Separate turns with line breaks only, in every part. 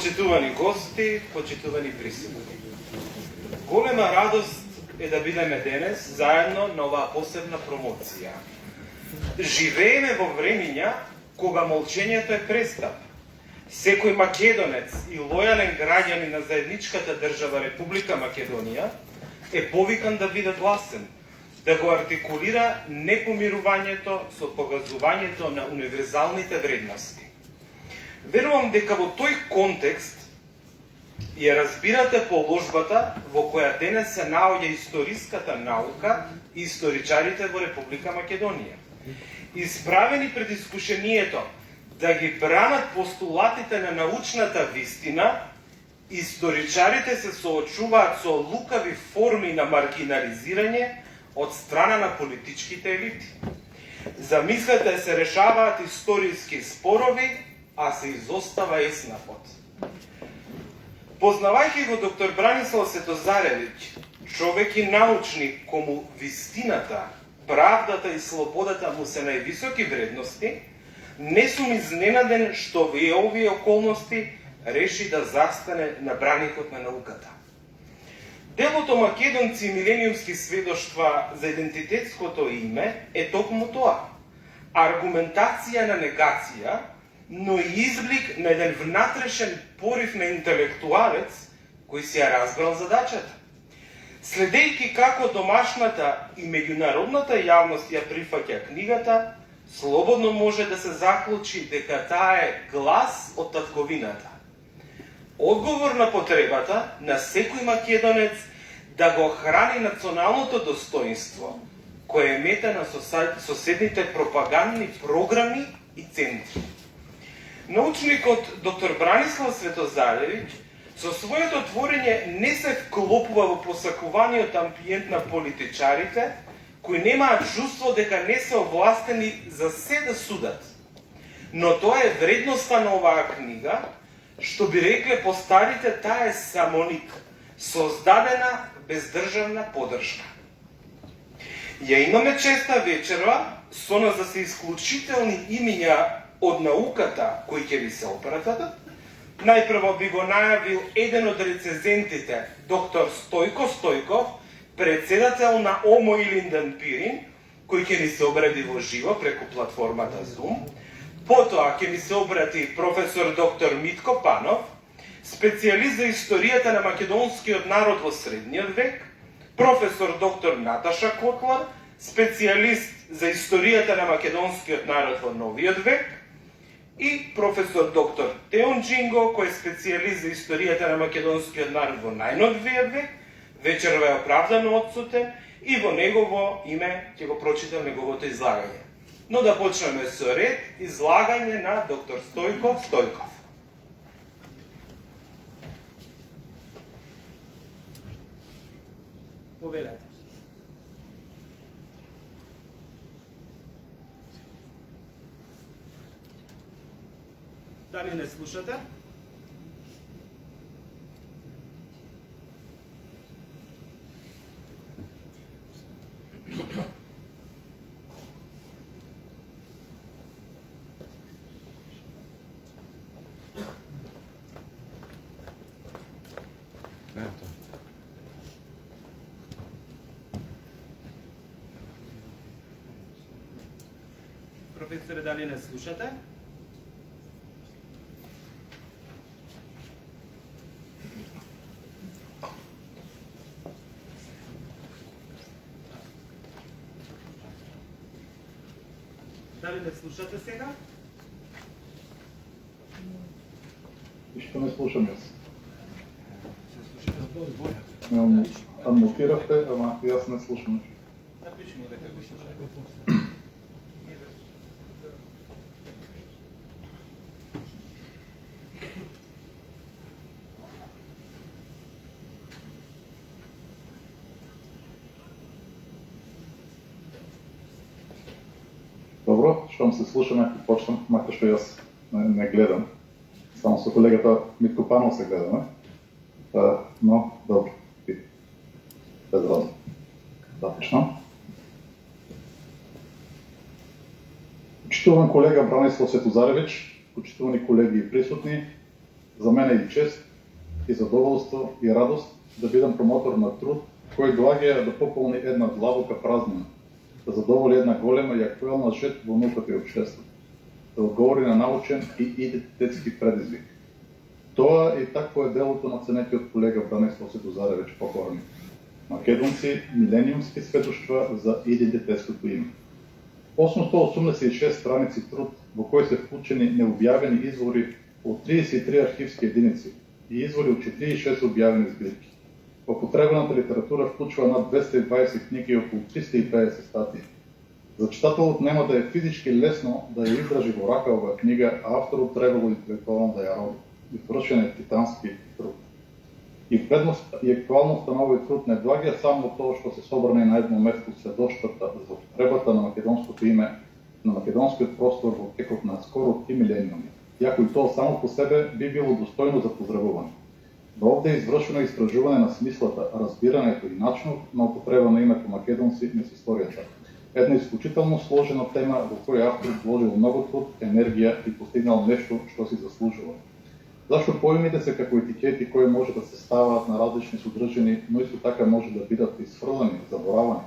Почитувани гости, почитувани присутни. Голема радост е да бидеме денес заедно на оваа посебна промоција. Живееме во времиња кога молчењето е престап. Секој македонец и лојален граѓанин на заедничката држава Република Македонија е повикан да биде гласен, да го артикулира непомирувањето со погазувањето на универзалните вредности. Верувам дека во тој контекст ја разбирате положбата во која денес се наоѓа историската наука и историчарите во Република Македонија. Исправени пред искушението да ги бранат постулатите на научната вистина, историчарите се соочуваат со лукави форми на маргинализирање од страна на политичките елити. Замислете, се решаваат историски спорови, а се изостава еснапот. Познавајќи го доктор Бранислав Светозаревиќ, човек и научник кому вистината, правдата и слободата му се највисоки вредности, не сум изненаден што во овие околности реши да застане на браникот на науката. Делото македонци и милениумски сведоштва за идентитетското име е токму тоа. Аргументација на негација, но и изблик на еден внатрешен порив на интелектуалец кој си ја разбрал задачата. Следејќи како домашната и меѓународната јавност ја прифаќа книгата, слободно може да се заклучи дека таа е глас од татковината. Одговор на потребата на секој македонец да го храни националното достоинство, кое е мета на соседните пропагандни програми и центри. Научникот доктор Бранислав Светозаревиќ со своето творење не се вклопува во посакуваниот амбиент на политичарите, кои немаат чувство дека не се овластени за се да судат. Но тоа е вредноста на оваа книга, што би рекле постарите, таа е самоник, создадена без државна поддршка. Ја имаме честа вечерва со нас да се исклучителни имиња од науката кои ќе ви се опратат. Најпрво би го најавил еден од рецензентите, доктор Стојко Стојков, председател на ОМО Илинден Пирин, кој ќе ни се обради во живо преку платформата Zoom. Потоа ќе ни се обрати професор доктор Митко Панов, специјалист за историјата на македонскиот народ во средниот век, професор доктор Наташа Котлар, специјалист за историјата на македонскиот народ во новиот век, и професор доктор Теон Джинго, кој е специјалист за историјата на македонскиот народ во најновиот век, вечерва е оправдано отсутен и во негово име ќе го прочитам неговото излагање. Но да почнеме со ред излагање на доктор Стојко Стојков. Повелете. Дали не слушате? Професоре, дали не слушате? Дали не слушате сега?
Ништо не слушам јас. Анмутиравте, ама јас не слушам.
Напиши му дека го слушате.
Добро, шом се слушаме, почнам, макар што јас не гледам. Само со колегата Митко Панов се гледаме. Но, добро. Без разум. Да, почнам. Почитуван колега Бранислав Светозаревиќ, почитувани колеги и присутни, За мен е и чест, и задоволство, и радост да бидам промотор на труд, кој доаѓа да пополни една длабока празнина, да задоволи една голема и актуелна жет во науката и општеството, да одговори на научен и идентитетски предизвик. Тоа и такво е делото на ценетиот колега Бранислав Светозаревич покорни. Македонци, милениумски сведоштва за идентитетското име. 886 страници труд, во кој се вклучени необјавени извори од 33 архивски единици и извори од 46 објавени збирки. Употребената литература вклучува над 220 книги и околу 350 статии. За читателот нема да е физички лесно да ја издржи во рака оваа книга, а авторот требало интелектуално да ја роби. Извршен е титански труд. И актуалноста на овој труд не доаѓа само тоа што се собрани на едно место сведоштвата за употребата на македонското име на македонскиот простор во текот на скоро 3 милениуми. Иако и тоа само по себе би било достојно за поздравување. Но овде е извршено истражување на смислата, разбирането и начинот на употреба на името македонци низ историјата. Една исклучително сложена тема во која авторот вложил многу труд, енергија и постигнал нешто што си заслужува. Зашто поимите се како етикети кои може да се ставаат на различни содржини, но исто така може да бидат исфрлани, заборавани.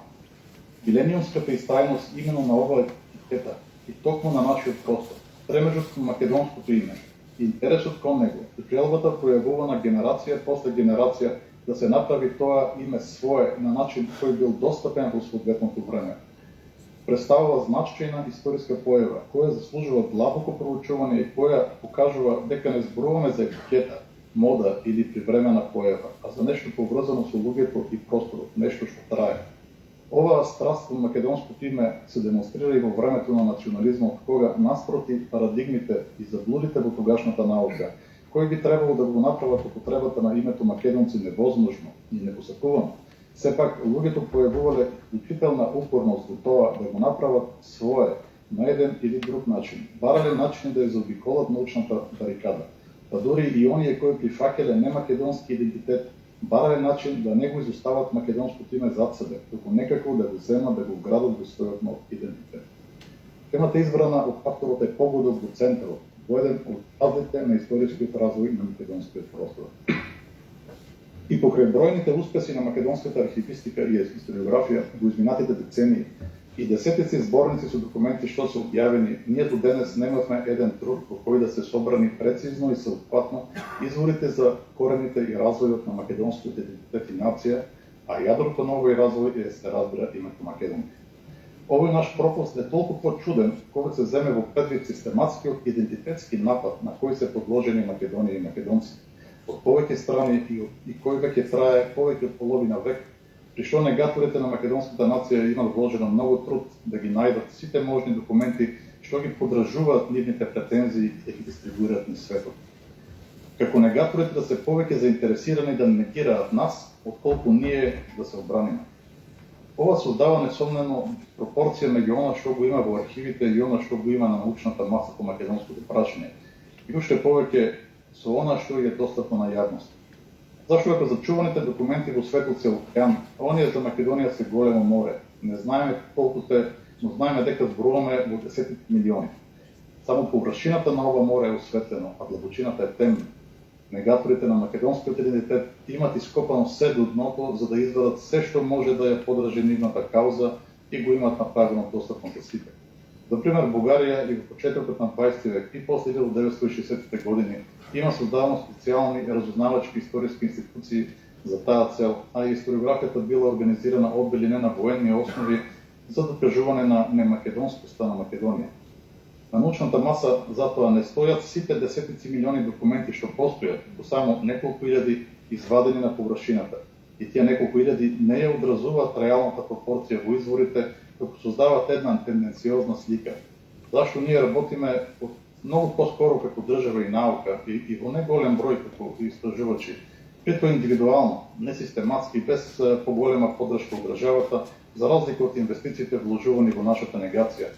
Милениумската истајност именно на оваа етикета и токму на нашиот простор, стремежот кон македонското име, интересот кон него и желбата пројавувана генерација после генерација да се направи тоа име свое на начин кој бил достапен во соодветното време, представува значајна историска појава, која заслужува длабоко проучување и која покажува дека не зборуваме за етикета, мода или привремена појава, а за нешто поврзано со луѓето и просторот, нешто што трае. Оваа страст кон македонското име се демонстрира и во времето на национализмот, кога наспроти парадигмите и заблудите во тогашната наука, кои би требало да го направат употребата на името македонци невозможно и непосакувано, сепак луѓето појавувале вклучителна упорност во тоа да го направат свое на еден или друг начин, барале начини да ја заобиколат научната барикада, па дури и оние кои прифаќале немакедонски идентитет, барале начин да не го изостават македонското име зад себе, туку некако да го земат, да го градат во својот нов идентитет. Темата избрана од авторот е погодот во центарот, во еден од фазите на историскиот развој на македонскиот простор. И покрај бројните успеси на македонската архивистика и историографија во изминатите децении и десетици зборници со документи што се објавени, ние до денес немавме еден труд во кој да се собрани прецизно и сеопфатно изворите за корените и развојот на македонскиот идентитет и нација, а јадрото на овој развој се разбира името Македонија. Овој наш пропуст е толку почуден кога се земе во предвид систематскиот идентитетски напад на кој се подложени Македонија и македонци од повеќе страни и кој веќе трае повеќе од половина век, при што негаторите на македонската нација имат вложено многу труд да ги најдат сите можни документи што ги подражуваат нивните претензии и ги дистрибуираат низ светот. Како негаторите да се повеќе заинтересирани да негираат нас, отколку ние да се одбраниме. Ова создава несомнено пропорција меѓу она што го има во архивите и она што го има на научната маса по македонското прашање. И уште повеќе со она што е достапно на јавност. Зашто ако зачуваните документи во светот се океан, а оние за Македонија се големо море. Не знаеме колку се, но знаеме дека зборуваме во десетици милиони. Само површината на ова море е осветлено, а длабочината е темна. Негаторите на македонскиот идентитет имат ископано се до дното за да извадат се што може да ја подржи нивната кауза и го имаат направено достапно за сите. За пример, Бугарија и во почетокот на 20 век и после 1960-те години има создадено специјални разузнавачки историски институции за таа цел, а и историографијата била организирана од белине на военни основи за докажување на немакедонскоста на Македонија. На научната маса затоа не стојат сите десетици милиони документи што постојат, но само неколку илјади извадени на површината. И тие неколку илјади не ја одразуваат реалната пропорција во изворите, како создават една тенденциозна слика. Зашто ние работиме многу по-скоро како држава и наука и во неголем број како истражувачи, притоа индивидуално, несистематски, без поголема поддршка од државата, за разлика од инвестициите вложувани во нашата негација.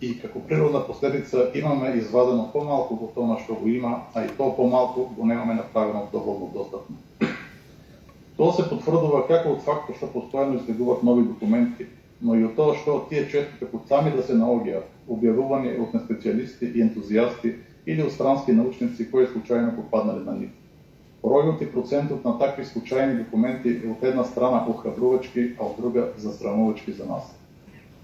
И како природна последица имаме извадено помалку во тоа што го има, а и тоа помалку го немаме направено доволно достапно. Тоа се потврдува како од фактот што постојано изгледуваат нови документи, но и од тоа што тие често како сами да се наоѓаат, објавувани од неспецијалисти и ентузијасти или од странски научници кои случајно попаднале на нив. Бројот и процентот на такви случајни документи е од една страна охрабрувачки, а од друга засрамувачки за нас.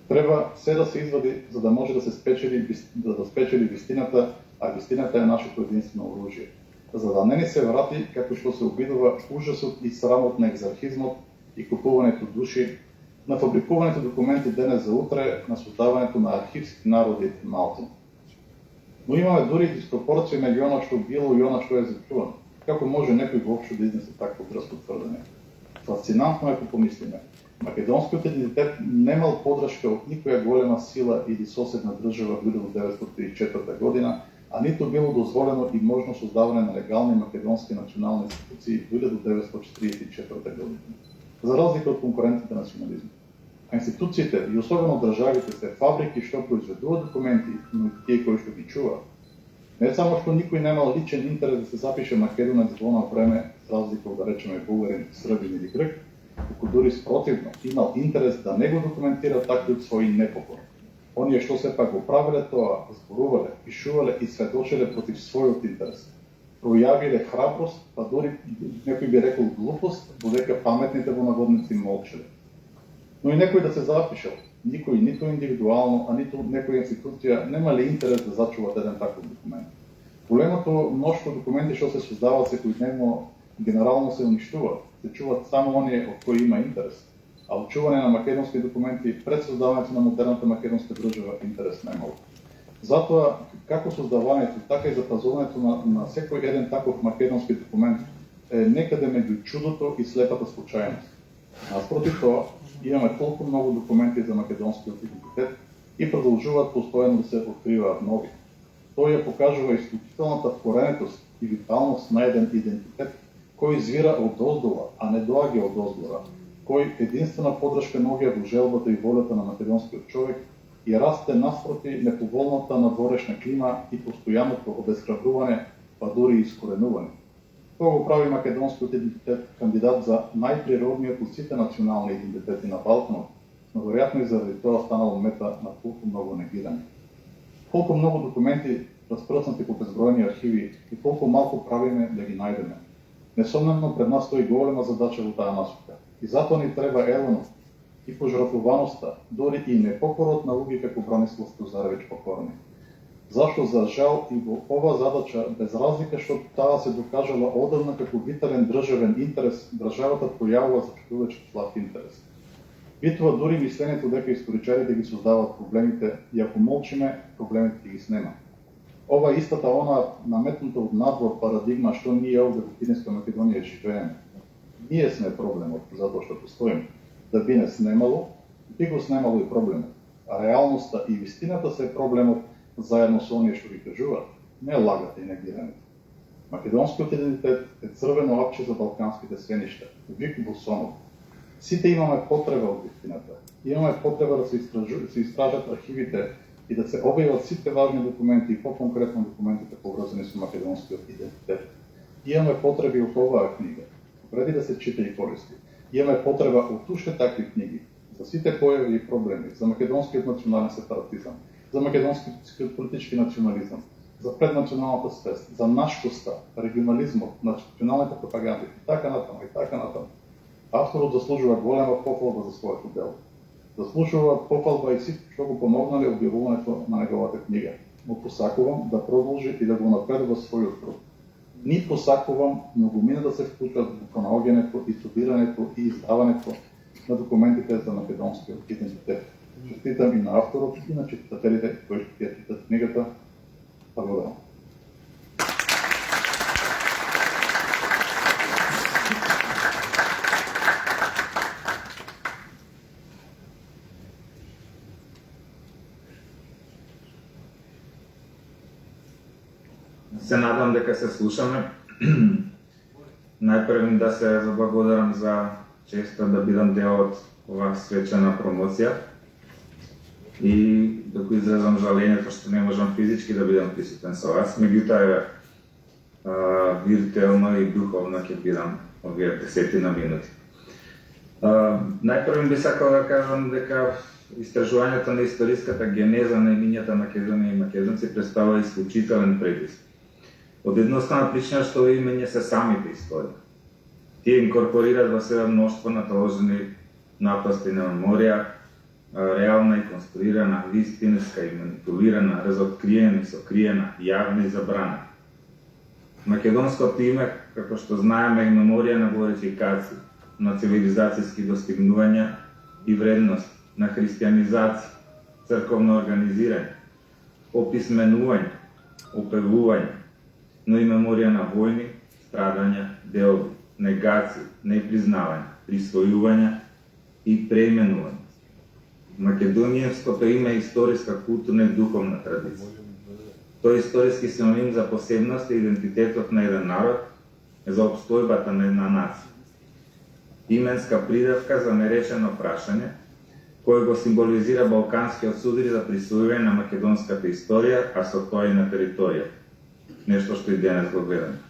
Треба се да се извади за да може да се спечели вистината, а вистината е нашето единствено оружје. За да не ни се врати како што се обидува ужасот и срамот на екзархизмот и купувањето души, на фабрикувањето документи денес за утре, на создавањето на архивски народи Малтин. Но имаме дури диспропорција меѓу она што било и она што е зачувано. Како може некој воопшто да изнесе такво дрско тврдење? Фасцинантно е ако помислиме. Македонскиот идентитет немал подршка од никоја голема сила или соседна држава во 1934 година, а ниту било дозволено и можно создавање на легални македонски национални институции во 1944 година, за разлика од конкурентните национализми. А институциите и особено државите се фабрики што произведуваат документи, но и тие кои што ги чуваат. Не само што никој немал личен интерес да се запише македонец во оно време, за разлика од да речеме бугарин, србин или грк, туку дури спротивно имал интерес да не го документира таквиот свој непокор. Оние што сепак го правеле тоа, зборувале, пишувале и сведочеле против својот интерес. Пројавиле храброст, па дури некој би рекол глупост, додека паметните во наводници молчеле. Но и некој да се запишел, никој, ниту индивидуално, а ниту некоја институција немале интерес да зачуваат еден таков документ. Големото мноштво документи што се создаваат секојдневно генерално се уништуваат, се чуваат само оние од кои има интерес. А очување на македонски документи пред создавањето на модерната македонска држава интерес немало. Затоа, како создавањето, така и запазувањето на секој еден таков македонски документ е некаде меѓу чудото и слепата случајност. Наспротив тоа, имаме толку многу документи за македонскиот идентитет и продолжуваат постојано да се откриваат нови. Тоа ја покажува исклучителната вкоренетост и виталност на еден идентитет кој извира од оздола, а не доаѓа од озгора, кој единствена подршка наоѓа во желбата и волята на македонскиот човек и расте наспроти неповолната надворешна клима и постојаното обесхрабрување, па дури и искоренување. Тоа го прави македонскиот идентитет кандидат за најприродниот од сите национални идентитети на Балканот, но веројатно и заради тоа станало мета на толку многу негирање. Колку многу документи распрснати по безбројни архиви и колку малку правиме да ги најдеме. Несомнено пред нас стои голема задача во таа насока. И затоа ни треба еленот и пожратуваноста, дори и непокорот на луѓе како Бранислав Козаревич покорни. Зашто за жал и во ова задача, без разлика што таа се докажала одавна како витален државен интерес, државата пројавува зачудувачки слаб интерес. Битува дури мисленето дека историчарите ги создаваат проблемите и ако молчиме, проблемите ги снема. Ова истата она наметната од надвор парадигма што ние овде во Пиринска Македонија живееме. Ние сме проблемот, затоа што постоиме. Да би не снемало, би го снемало и проблемот. А реалноста и вистината се проблемот заедно со оние што ги кажуваат, не лагата и негирањето. Македонскиот идентитет е црвено апче за балканските свеништа, вик во сонот. Сите имаме потреба од вистината. Имаме потреба да се истражат архивите и да се објават сите важни документи и по-конкретно документите поврзани со македонскиот идентитет. Имаме потреби од оваа книга, преди да се чита и користи. Имаме потреба од уште такви книги, за сите појави и проблеми, за македонскиот национален сепаратизам, за македонскиот политички национализам, за преднационалната свест, за нашкоста, регионализмот, националните пропаганди и така натаму и така натаму. Авторот заслужува голема пофалба за своето дело. Заслужува пофалба и сите што го помогнале објавувањето на неговата книга. Му посакувам да продолжи и да го напредува својот труд. Ни посакувам многумина да се вклучат во понаоѓањето и студирањето и издавањето на документите за македонскиот идентитет. Честитам и на авторот и на читателите кои ќе ја читат книгата. Благодарам.
Се надам дека се слушаме. Најпрв да се заблагодарам за честа да бидам дел од оваа свечена промоција и да го изразам жалењето што не можам физички да бидам присутен со вас, меѓутоа виртуелно и духовно ќе бидам овие 10 минути. Najprej би сакал да кажам дека истражувањето на историската генеза на имињата Македонија и македонци представува исклучителен предизвик. Од едноставна причина што овие имиња се самите истории. Тие инкорпорираат во себе мноштво наталожени напасти на меморија, реална и конструирана, вистинска и манипулирана, разоткриена и сокриена, јавна и забрана. Македонското име, како што знаеме, е меморија на глорификација, на цивилизацијски достигнувања и вредности, на христијанизација, црковно организирање, описменување, опевување, но и меморија на војни, страдања, делби, негации, непризнавање, присвојувања и преименување. Македонијското име е историска, културна и духовна традиција. Тој е историски синоним за посебност и идентитетот на еден народ, за обстојбата на една нација. Именска придавка за нерешено прашање, кој го символизира балканскиот судар за присвојување на македонската историја, а со тоа и на територија. Нешто што и денес го гледаме.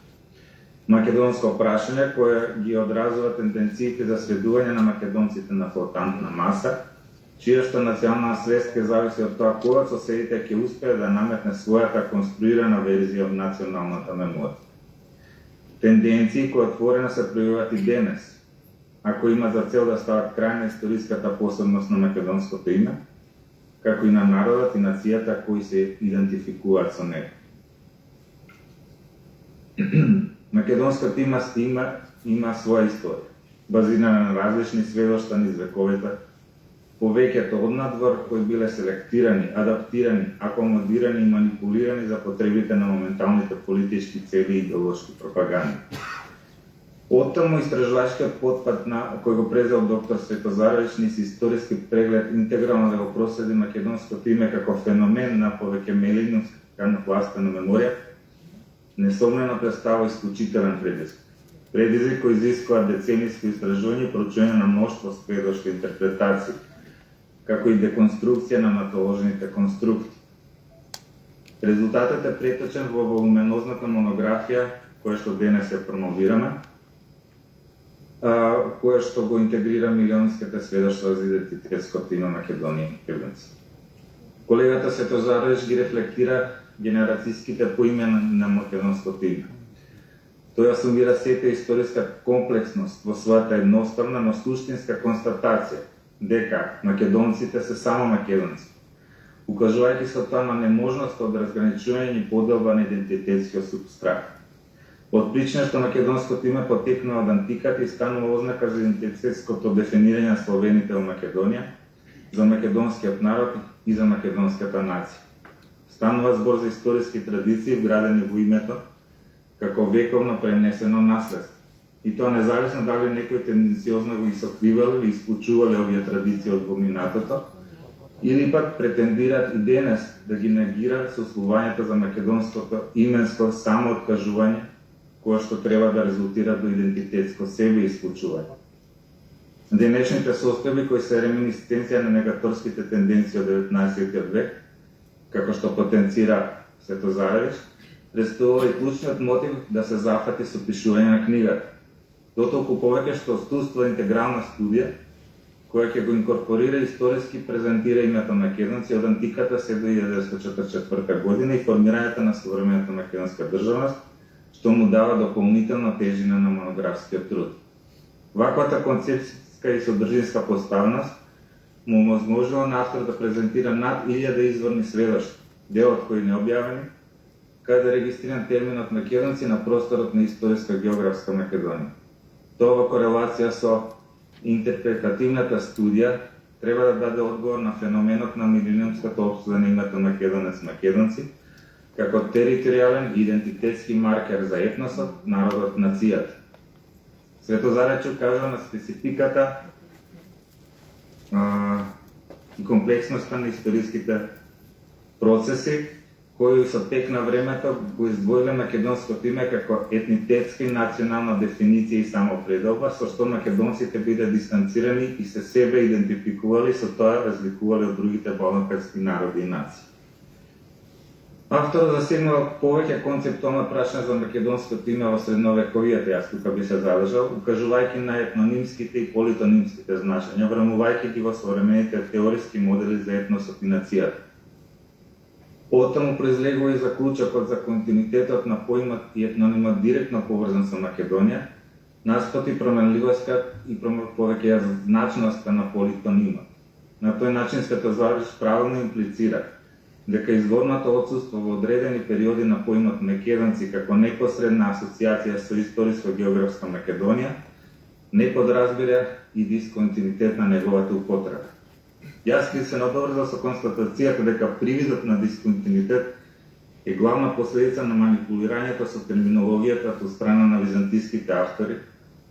Македонско прашање кое ги одразува тенденциите за сведување на македонците на флотантна маса, чијашто национална свест ќе зависи од тоа кој од соседите ќе успее да наметне својата конструирана верзија од националната меморија. Тенденции кои отворено се пројавуваат и денес, ако има за цел да стават крај на историската посебност на македонското име, како и на народот и нацијата кои се идентификуваат со него. Македонското има своја историја, базирана на различни сведоштва низ вековете, повеќето однадвор кои биле селектирани, адаптирани, акомодирани и манипулирани за потребите на моменталните политички цели и идеолошки пропаганди. Оттаму истражувачкиот потпат на кој го презел доктор Светозарович низ историски преглед интегрално да го проследи македонското име како феномен на повеќемелигноска напластена меморија, несомнено представува исклучителен предизвик. Предизвик кој изискува децениско истражување и проучување на мноштво сведошки интерпретации, како и деконструкција на наталожените конструкти. Резултатот е преточен во волуменозната монографија која што денес ја промовираме, која што го интегрира милионските сведоштва за идентитетското име Македонија и македонци. Колегата Светозарович ги рефлектира генерацијските поимена на македонското име. Тој асумира сета историска комплексност во својата едноставна, но суштинска констатација дека македонците се само македонци, укажувајќи со тоа на неможност од разграничување и поделба на идентитетскиот супстрат. Од причина што македонското име потекнува од антиката и станува ознака за идентитетското дефинирање на словените во Македонија, за македонскиот народ и за македонската нација. Станува збор за историски традиции вградени во името, како вековно пренесено наследство. И тоа независно дали некој тенденциозно го сокривал или исклучувале овие традиции од поминатото, или пак претендираат и денес да ги негираат сослувањето за македонското именско самооткажување, кое што треба да резултира до идентитетско себе исклучување. Денешните состојби кои се реминисценција на негаторските тенденции од 19 век, како што потенцира Светозарович, представува и клучниот мотив да се зафати со пишување на книгата. Дотолку повеќе што отсутства интегрална студија, која ќе го инкорпорира историски презентира името македонци од антиката се до 1944 година и формирањето на современата македонска државност, што му дава дополнителна тежина на монографскиот труд. Ваквата концепцијска и содржинска поставеност му оможможува на автор да презентира над 1000 изворни сведоштва, дел од кои необјавени, каде е регистриран терминот македонци на просторот на историска географска Македонија. Тоа во корелација со интерпретативната студија треба да даде одговор на феноменот на милениумската опсуда на името македонец-македонци, како територијален идентитетски маркер за етносот, народот, нацијата. Светозарович кажа на спецификата и комплексноста на историските процеси, кои со тек на времето го издвоиле македонското име како етнитетска и национална дефиниција и самопределба, со што македонците биде дистанцирани и се себе идентификували, со тоа разликували од другите балкански народи и нации. Авторот засегнал повеќе концептуална прашања за македонското име во средновековието, јас тука би се задржал, укажувајќи на етнонимските и политонимските значења, врамувајќи ги во современите теориски модели за етносот и нацијата. Оттаму произлегува и заклучокот за континуитетот на поимот и етнонимот директно поврзан со Македонија, наспроти променливоста и повеќе значноста на политонимот. На тој начин Светозарич правилно имплицира дека изворното отсуство во одредени периоди на поимот македонци како непосредна асоциација со историско-географска Македонија не подразбира и дисконтинуитет на неговата употреба. Јас ќе се надоврзам со констатацијата дека привидот на дисконтинуитет е главна последица на манипулирањето со терминологијата од страна на византиските автори,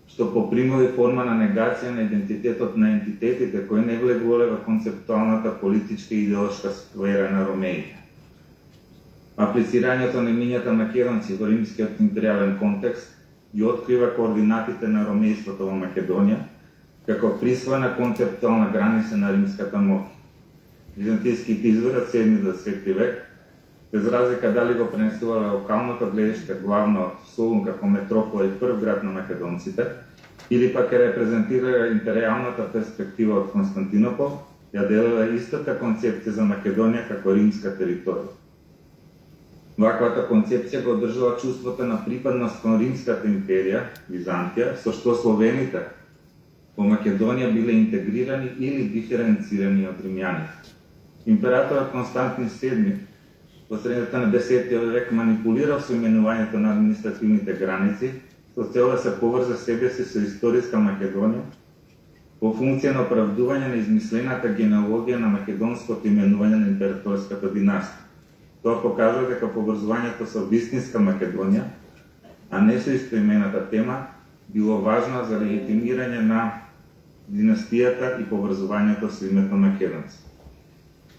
што попримува форма на негација на идентитетот на ентитетите кои не влегувале во концептуалната политичка и идеолошка сфера на ромеите. Аплицирањето на имињата македонци во римскиот империјален контекст ги открива координатите на ромејството во Македонија како присвоена концептуална граница на римската моќ. Византиските извори од 7 до 10 век, без разлика дали го пренесувале локалното гледиште главно од Солун како метропола и прв град на македонците, или пак е репрезентирала империјалната перспектива од Константинопол, ја делела истата концепција за Македонија како римска територија. Ваквата концепција го одржала чувството на припадност кон Римската империја, Византија, со што словените во Македонија биле интегрирани или диференцирани од римјаните. Императорот Константин VII во средината на 10 век манипулирал со именувањето на административните граници со цел да се поврзе себе си со историска Македонија во функција на оправдување на измислената генеалогија на македонското именување на императорската династија. Тоа покажува дека поврзувањето со вистинска Македонија, а не со истоимената тема, било важно за легитимирање на династијата и поврзувањето со името македонци.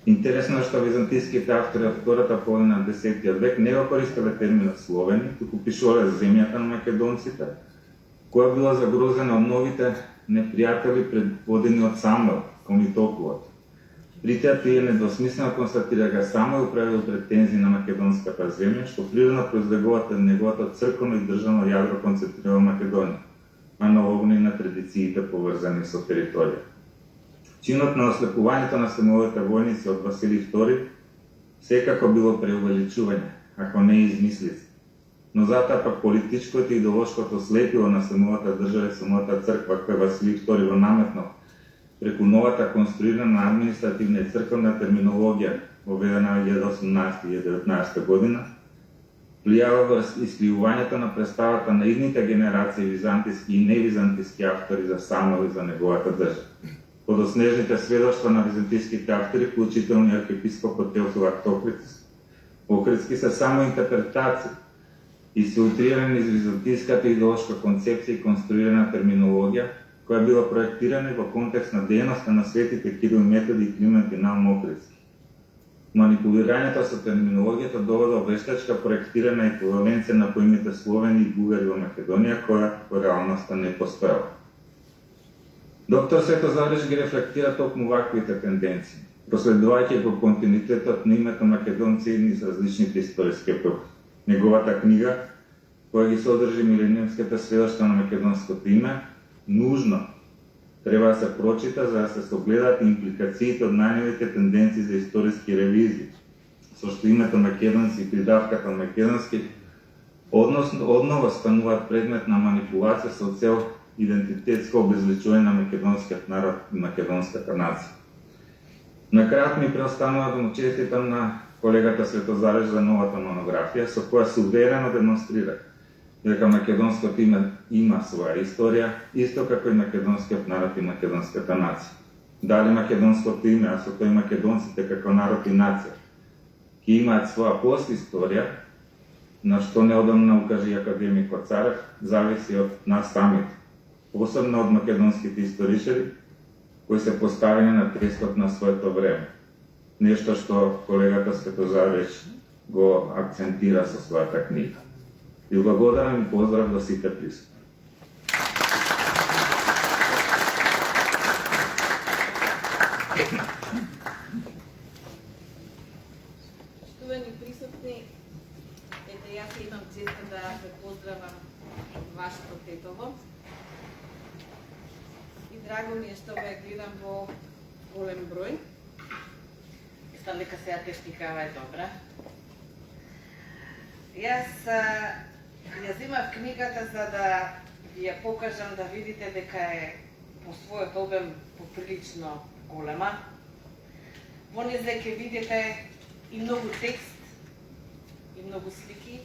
Интересно е што византиските автори од втората половина на 10 век не го користеле терминот словени, туку пишувале земјата на македонците, која била загрозена од новите непријатели предводени од Самуил, комитополот. Притеа тие недвосмислено констатира дека Самуил правил претензии на македонската земја, што природно произлегуваат од неговото црковно и државно јадро концентрирано во Македонија, аналогно и на традициите поврзани со територија. Чинот на ослепувањето на Самуиловите војници од Василий II секако било преувеличување, ако не измислица. Но затоа пак политичкото и идеолошкото слепило на Самуиловата држава и самата црква која Василий II го наметнал преку новата конструирана административна и црковна терминологија воведена во 2018 и 2019 година, влијава во искривувањето на представата на идните генерации византиски и невизантиски автори за Самуил и за неговата држава. Подоснежните сведоштва на византиските автори, вклучително и архиепископот Теофил Охридски, се само интерпретации и се утрирани из византиската идеолошка концепција и конструирана терминологија, која била проектирана во контекст на дејноста на светите Кирил Методи и Климент и Наум Охридски. Манипулирањето со терминологијата доведе до вештачка проектирана еквиваленција на поимите словени и бугари во Македонија, која во реалноста не постоела. Доктор Светозарич ги рефлектира токму ваквите тенденции, проследувајќи го континуитетот на името македонци низ различните историски епохи. Неговата книга, која ги содржи милениумските сведоштва на македонското име, нужно треба да се прочита за да се согледаат импликациите од најновите тенденции за историски ревизии, со што името македонци и придавката македонски одново стануваат предмет на манипулација со цел идентитетско обезличување на македонскиот народ и македонската нација. На крајот ми преостанува да му честитам на колегата Светозарич за новата монографија, со која се уверено демонстрира дека македонското име има своја историја, исто како и македонскиот народ и македонската нација. Дали македонското име, а со тој македонците како народ и нација, ќе имаат своја постисторија, на што неодамна укажи академик Коцарев, зависи од нас самите, посебно од македонските историчари, кои се поставени на тестот на своето време. Нешто што колегата Светозарич го акцентира со својата книга. И благодарам и поздрав до сите присутни.
Поштовани присутни, доаѓам во голем број. Мислам дека сега техникава е добра. Јас ја земав книгата за да ви ја покажам, да видите дека е по својот обем поприлично голема. Во незе ќе видите и многу текст, и многу слики,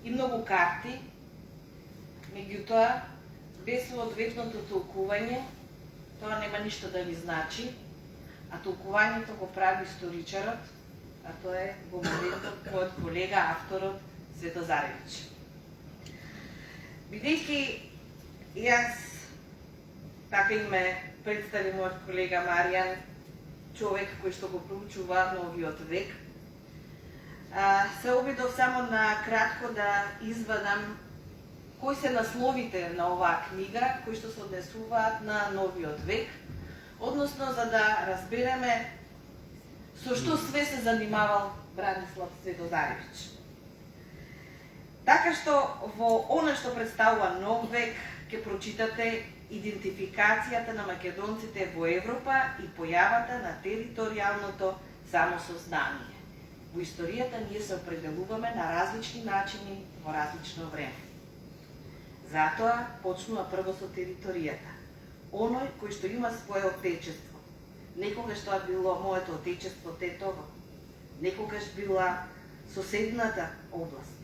и многу карти. Меѓутоа, без соодветното толкување, тоа нема ништо да ви значи, а толкувањето го прави историчарот, а тоа е во моментот мојот колега, авторот Свето Заревич. Бидејќи јас, така и ме представи мојот колега Маријан, човек кој што го проучува новиот век, се обидов само на кратко да извадам кои се насловите на оваа книга, кои што се однесуваат на новиот век, односно за да разбереме со што све се занимавал Бранислав Светозаревич. Така што во она што представува нов век ќе прочитате идентификацијата на македонците во Европа и појавата на територијалното самосознание. Во историјата ние се определуваме на различни начини во различно време. Затоа почнува прво со територијата. Оној кој што има свое отечество. Некогаш тоа било моето отечество Тетово. Некогаш била соседната област.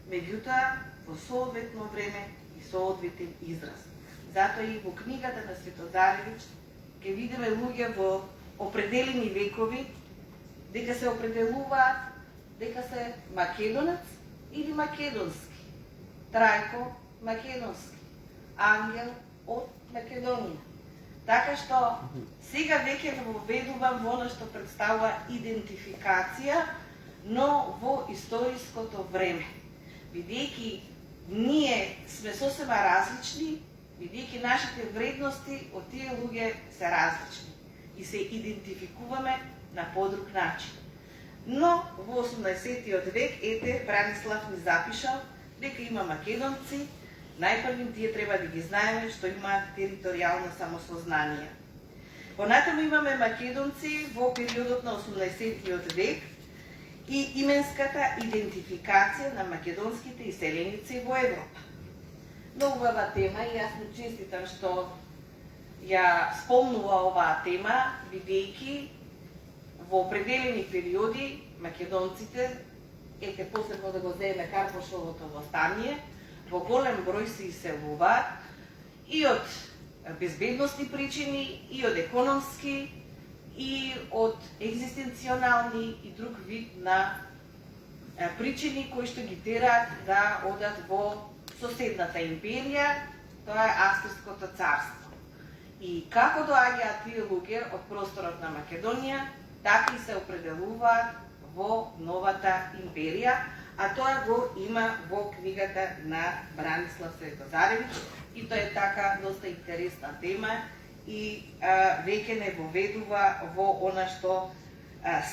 Меѓутоа, во соодветно време и соодветен израз. Затоа и во книгата на Светозаревич ќе видиме луѓе во определени векови дека се определуваат дека се македонец или македонски. Трајко македонски, Ангел од Македонија. Така што сега веќе воведувам во она што представува идентификација, но во историското време. Бидејќи ние сме сосема различни, бидејќи нашите вредности од тие луѓе се различни и се идентификуваме на подруг начин. Но во 18-тиот век, ете, Бранислав ни запишал дека има македонци, најпрвим тие треба да ги знаеме што имаат територијално самосознание. Понатаму имаме македонци во периодот на 18-тиот век и именската идентификација на македонските иселеници во Европа. Многу убава тема и јас му честитам што ја спомнува оваа тема, бидејќи во определени периоди македонците, ете посебно да го земеме Карпошовото востание, во голем број се иселуваат и од безбедностни причини, и од економски, и од екзистенционални и друг вид на причини кои што ги тераат да одат во соседната империја, тоа е Австриското царство. И како доаѓаат тие луѓе од просторот на Македонија, така и се определуваат во новата империја, а тоа го има во книгата на Бранислав Светозаревич и тоа е така доста интересна тема и веќе не воведува во она што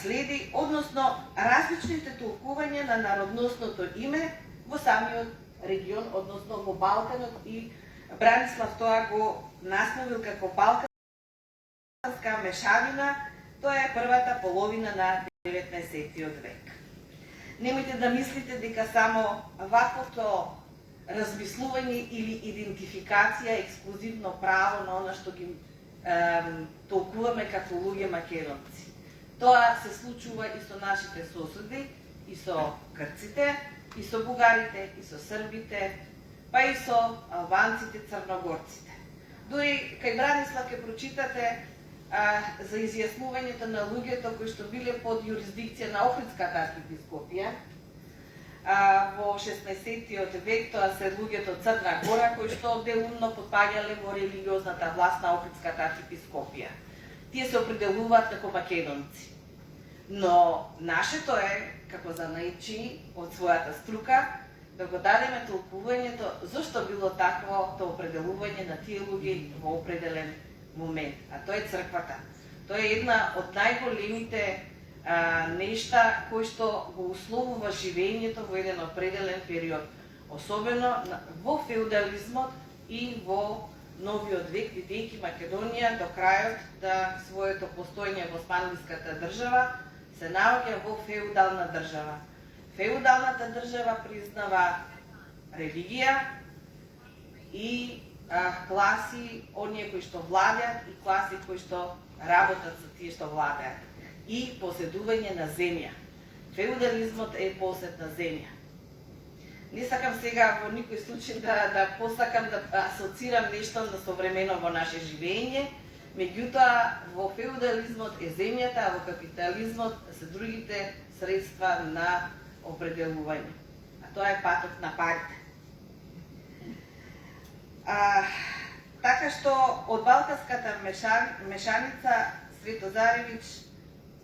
следи, односно различните толкувања на народносното име во самиот регион, односно во Балканот, и Бранислав тоа го насловил како балканска мешавина. Тоа е првата половина на 19-тиот век. Немојте да мислите дека само ваквото размислување или идентификација е ексклузивно право на она што ги толкуваме како луѓе македонци. Тоа се случува и со нашите соседи, и со грците, и со бугарите, и со србите, па и со албанците, црногорците. Дури кај Бранислав ќе прочитате за изјаснувањето на луѓето кои што биле под юрисдикција на Охридската архиепископија. Во 16-тиот век тоа се луѓето од Црна Гора кои што делумно потпаѓале во религиозната власт на Охридската архиепископија. Тие се определуваат како македонци. Но нашето е, како занаичи од својата струка, да го дадеме толкувањето зошто било такво определување на тие луѓе во определен момент, а тоа е црквата. Тоа е една од најголемите нешта кои што го условува живењето во еден определен период, особено во феудализмот и во новиот век, бидејќи Македонија до крајот да своето постоење во османлиската држава се наоѓа во феудална држава. Феудалната држава признава религија и класи оние кои што владеат и класи кои што работат за тие што владеат и поседување на земја. Феудализмот е посед на земја. Не сакам сега во никој случај да посакам да асоцирам нешто на современо во наше живење, меѓутоа во феудализмот е земјата, а во капитализмот се другите средства на определување. А тоа е патот на парите. Така што од Балканската мешаница Светозаревич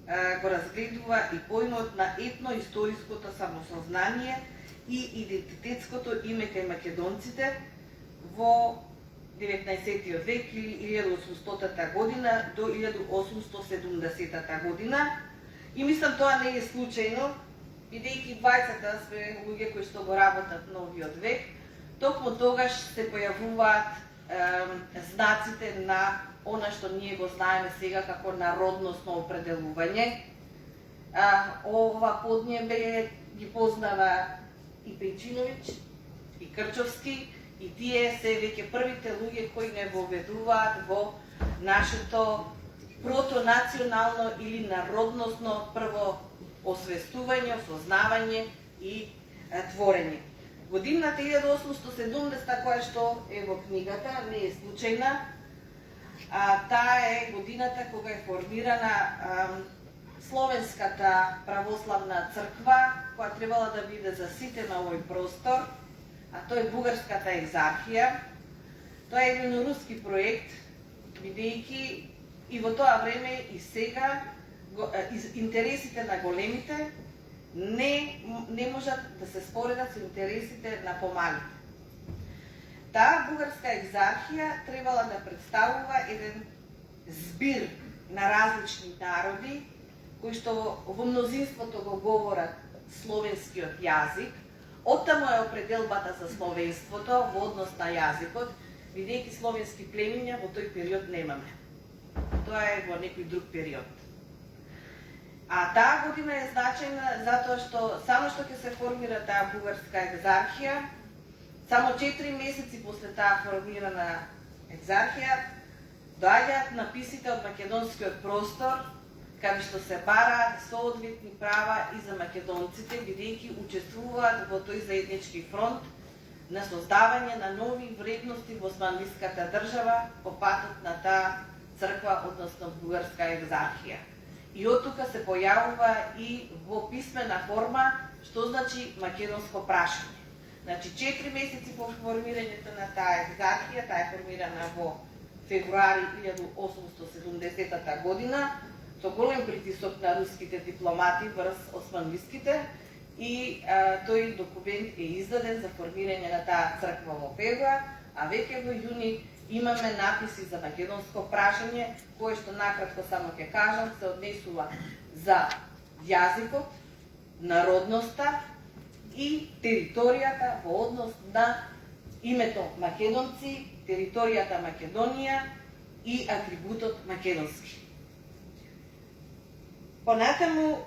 го разгледува и поимот на етно-историското самосознание и идентитетското име кај македонците во 19. век или 1800 година до 1870 година. И мислам тоа не е случајно, бидејќи двајцата сме луѓе кои што го работат новиот век, токму тогаш се појавуваат знаците на она што ние го знаеме сега како народносно определување. Ова поднебе ги познава и Пејчиновиќ, и Крчовски, и тие се веќе првите луѓе кои не воведуваат во нашето протонационално или народносно прво освестување, осознавање и творење. Годината 1870, која што е во книгата, не е случајна. Таа е годината кога е формирана Словенската православна црква, која требала да биде за сите на овој простор, а тоа е Бугарската екзархија. Тоа е еден руски проект, бидејќи и во тоа време и сега интересите на големите не можат да се споредат со интересите на помалите. Таа бугарска екзархија требала да представува еден збир на различни народи, кои што во мнозинството го говорат словенскиот јазик. Оттаму е определбата за словенството во однос на јазикот, бидејќи словенски племиња во тој период немаме. Тоа е во некој друг период. А таа година е значајна затоа што само што ќе се формира таа бугарска екзархија, само 4 месеци после таа формирана екзархија, доаѓаат написите од македонскиот простор, каде што се бараат соодветни права и за македонците, бидејќи учествуваат во тој заеднички фронт на создавање на нови вредности во османлиската држава по патот на таа црква, односно бугарска екзархија. И од тука се појавува и во писмена форма, што значи македонско прашање. Значи 4 месеци по формирањето на таа екзархија, таа е формирана во февруари 1870 година, со голем притисок на руските дипломати врз османлиските, и тој документ е издаден за формирање на таа црква во февруар, а веќе во јуни имаме написи за македонско прашање, кое што накратко само ќе кажам, се однесува за јазикот, народноста и територијата во однос на името македонци, територијата Македонија и атрибутот македонски. Понатаму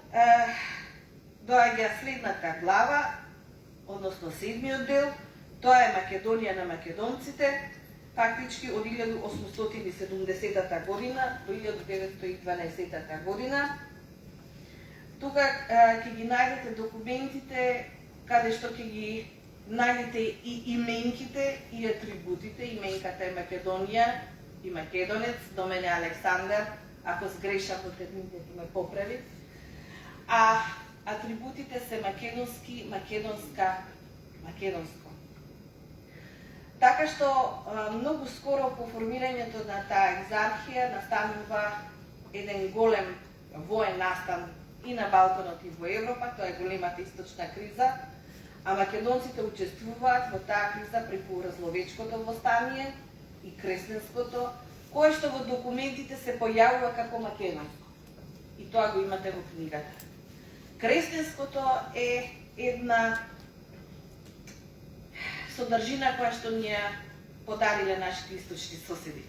доаѓа следната глава, односно 7-миот дел, тоа е Македонија на македонците, фактички од 1870 година до 1912 година. Тука ќе ги најдете документите, каде што ќе ги најдете и именките и атрибутите. Именката е Македонија и македонец, до мене Александар, ако сгрешам во термините ќе ме поправи. А атрибутите се македонски, македонска, македонско. Така што многу скоро по формирањето на таа екзархија настанува еден голем воен настан и на Балканот и во Европа, тоа е големата источна криза, а македонците учествуваат во таа криза преку Разловечкото восстание и Кресненското, кое што во документите се појавува како македонско. И тоа го имате во книгата. Кресненското е една содржина која што ни ја подариле нашите источни соседи.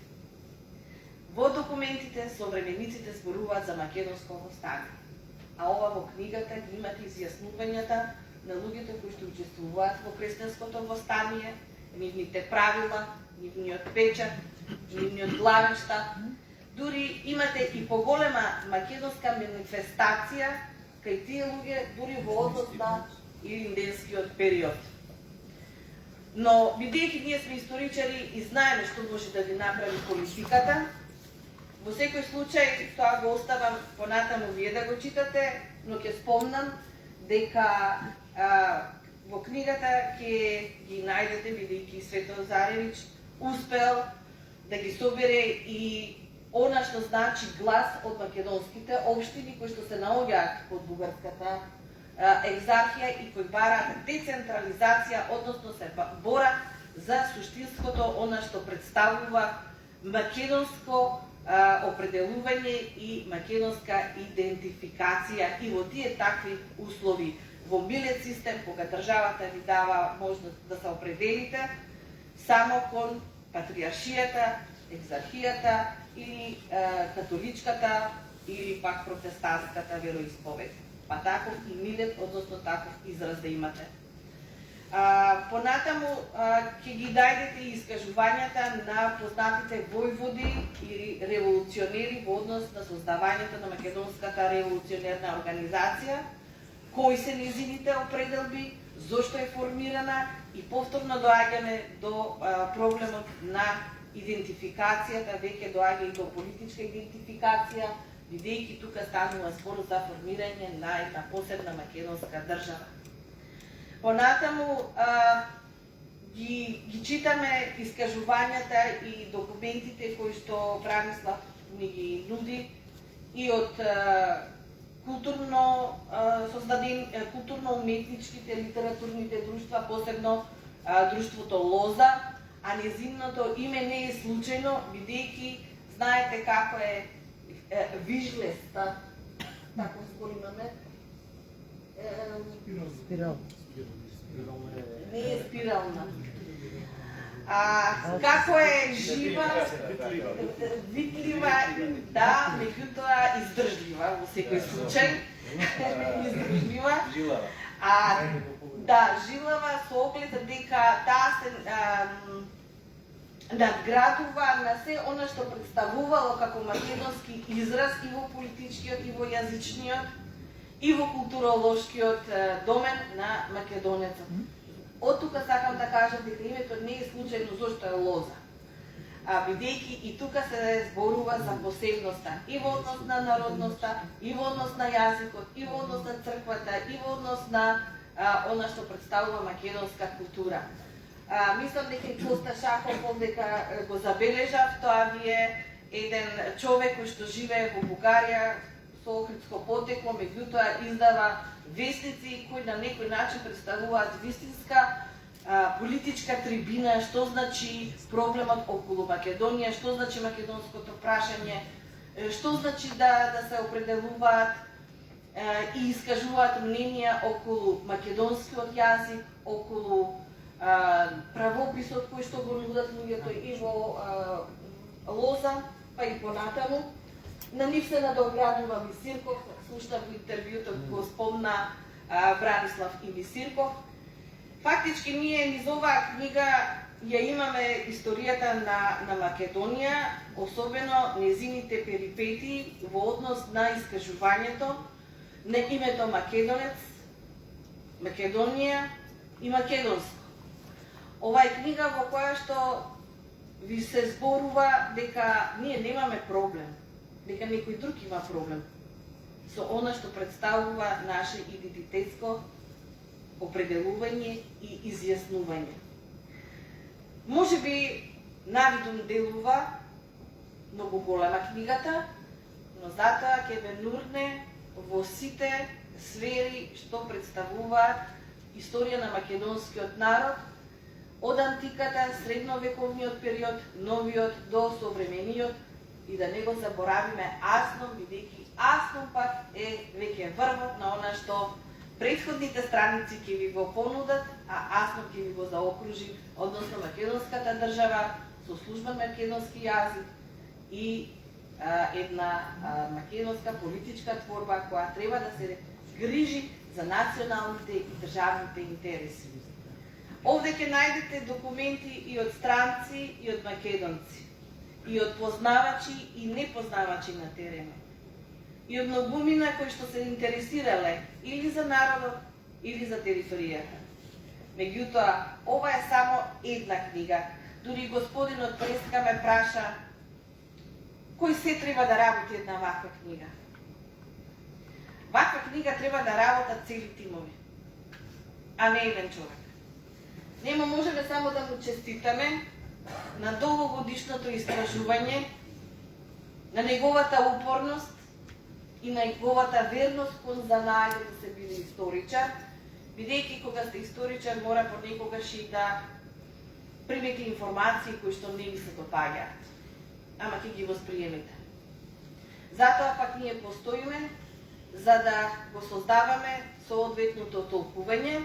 Во документите современиците зборуваат за македонско восстание, а ова во книгата ги имате изјаснувањата на луѓето кои што учествуваат во крстенското восстание, нивните правила, нивниот печат, нивниот главен штаб. Дури имате и поголема македонска манифестација кај тие луѓе дури во однос на илинденскиот период. Но, бидејќи ние сме историчари и знаеме што може да ви направи политиката, во секој случај тоа го оставам понатаму вие да го читате, но ќе спомнам дека во книгата ќе ги најдете, бидејќи Свето Заревич успел да ги собере и она што значи глас од македонските општини кои што се наоѓаат под бугарската екзархија и кои бараат децентрализација, односно се борат за суштинското она што представува македонско определување и македонска идентификација и во тие такви услови. Во милет систем, кога државата ви дава можност да се определите само кон патриаршијата, екзархијата или католичката или пак протестантската вероисповед. Па таков и милет, односно таков израз да имате. Понатаму ќе ги најдете и искажувањата на познатите војводи или револуционери во однос на создавањето на Македонската револуционерна организација, кои се незините определби, зошто е формирана и повторно доаѓаме до проблемот на идентификацијата, веќе доаѓа и до политичка идентификација, бидејќи тука станува збор за формирање на една посебна македонска држава. Понатаму ги читаме искажувањата и документите кои што Бранислав ни ги нуди и од културно-уметничките, литературните друштва, посебно друштвото Лоза, а незиното име не е случајно, бидејќи знаете како е Вижлес, тако збор имаме.
Спирал.
Не е спирална. Како е жива, видлива, да, меѓутоа издржлива во секој случај. Издржлива. Да, жилава со оглед дека таа се надградува на се она што представувало како македонски израз и во политичкиот, и во јазичниот, и во културолошкиот домен на македонецот. Од тука сакам да кажам дека името не е случајно зошто е Лоза. Бидејќи и тука се зборува за посебноста и во однос на народноста, и во однос на јазикот, и во однос на црквата, и во однос на она што представува македонска култура. Мислам дека и Коста Шахов дека го забележав, тоа ви е еден човек кој што живее во Бугарија со охридско потекло, меѓутоа издава вестници кои на некој начин представуваат вистинска политичка трибина, што значи проблемот околу Македонија, што значи македонското прашање, што значи да се определуваат и искажуваат мненија околу македонскиот јазик, околу правописот кој што го нудат луѓето и во Лоза, па и понатаму. На нив се надоградува Мисирков, слушнав во интервјуто го спомна Бранислав и Мисирков. Фактички ние низ оваа книга ја имаме историјата на Македонија, особено незините перипетии во однос на искажувањето на името Македонец, Македонија и македонско. Ова е книга во која што ви се зборува дека ние немаме проблем, дека некој друг има проблем со она што представува наше идентитетско определување и изјаснување. Може би навидум делува многу голема книгата, но затоа ќе ве нурне во сите сфери што представуваат историја на македонскиот народ, од антиката, средновековниот период, новиот до современиот, и да не го заборавиме Асном, бидејќи Асном пак е веќе врвот на она што Претходните страници ќе ви го понудат, а Асно ќе ви го заокружи, односно македонската држава со службен македонски јазик и една македонска политичка творба која треба да се грижи за националните и државните интереси. Овде ќе најдете документи и од странци, и од македонци, и од познавачи и непознавачи на теренот, и од многумина кои што се интересирале или за народот, или за територијата. Меѓутоа, ова е само една книга. Дури господинот Преска ме праша кој се треба да работи една ваква книга. Ваква книга треба да работат цели тимови, а не еден човек. Нема можеме само да му честитаме на долгогодишното истражување, на неговата упорност и на неговата верност кон занајдот да се биде историчар, бидејќи кога сте историчар мора понекогаш и да примете информации кои што не ви се допаѓаат, ама ќе ги восприемете. Затоа пак ние постоиме за да го создаваме соодветното толкување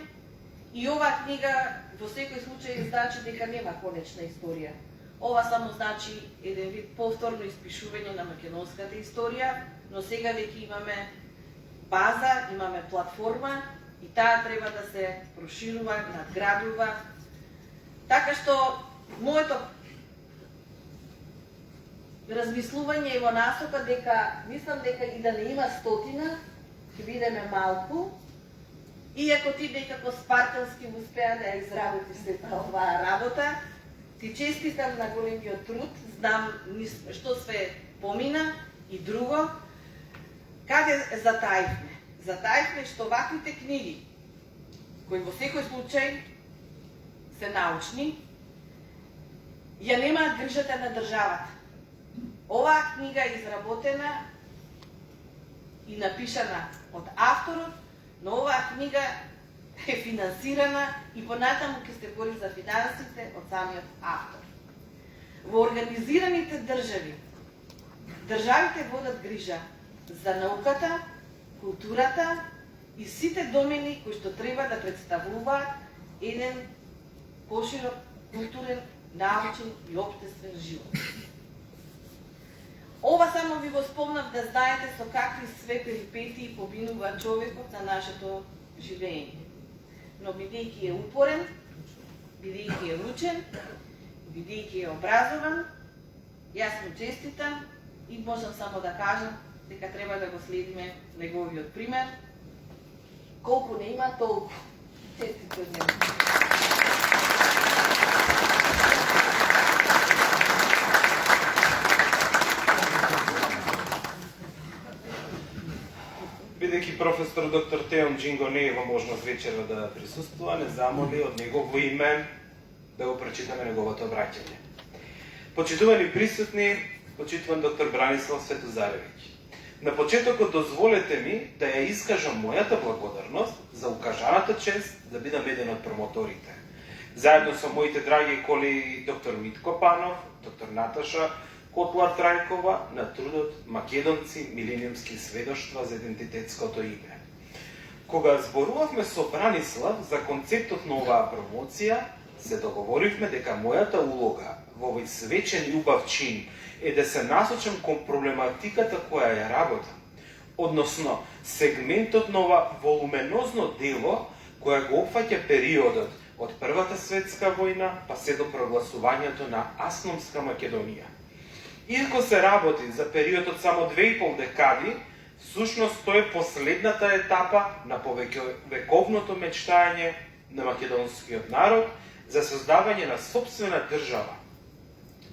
и оваа книга во секој случај значи дека нема конечна историја. Ова само значи еден вид повторно испишување на македонската историја, но сега веќе имаме база, имаме платформа и таа треба да се проширува, надградува. Така што моето размислување е во насока дека мислам дека и да не има 100, ќе бидеме малку, иако ти некако спартански успеа да ја изработи сета оваа работа. Ти честитам на големиот труд, знам што све помина и друго. Каде затаивме? Затаивме што ваквите книги, кои во секој случај се научни, ја немаат грижата на државата. Оваа книга е изработена и напишана од авторот, но оваа книга е финансирана и понатаму ќе се бори за финансите од самиот автор. Во организираните држави, државите водат грижа за науката, културата и сите домени кои што треба да представуваат еден поширок културен, научен и општествен живот. Ова само ви го спомнав да знаете со какви све перипетии побинува човекот на нашето живење. Но бидејќи е упорен, бидејќи е учен, бидејќи е образован, јас му честитам и можам само да кажам дека треба да го следиме неговиот пример. Колку не има, толку. Честито за него.
Бидејќи професор доктор Теон Джинго не е во можност вечера да присуствува, не замоли од негово име да го прочитаме неговото обраќање. Почитувани присутни, почитуван доктор Бранислав Светозаревиќ. На почетокот дозволете ми да ја искажам мојата благодарност за укажаната чест да бидам еден од промоторите. Заедно со моите драги колеги доктор Митко Панов, доктор Наташа Котлар Трајкова на трудот Македонци милениумски сведоштва за идентитетското име. Кога зборувавме со Бранислав за концептот на оваа промоција, се договоривме дека мојата улога во овој свечен и убав чин е да се насочам кон проблематиката која ја работам, односно сегментот на ова волуменозно дело која го опфаќа периодот од Првата светска војна па се до прогласувањето на Асномска Македонија. Иако се работи за периодот само 2,5 декади, всушност тој е последната етапа на повековното мечтање на македонскиот народ за создавање на сопствена држава,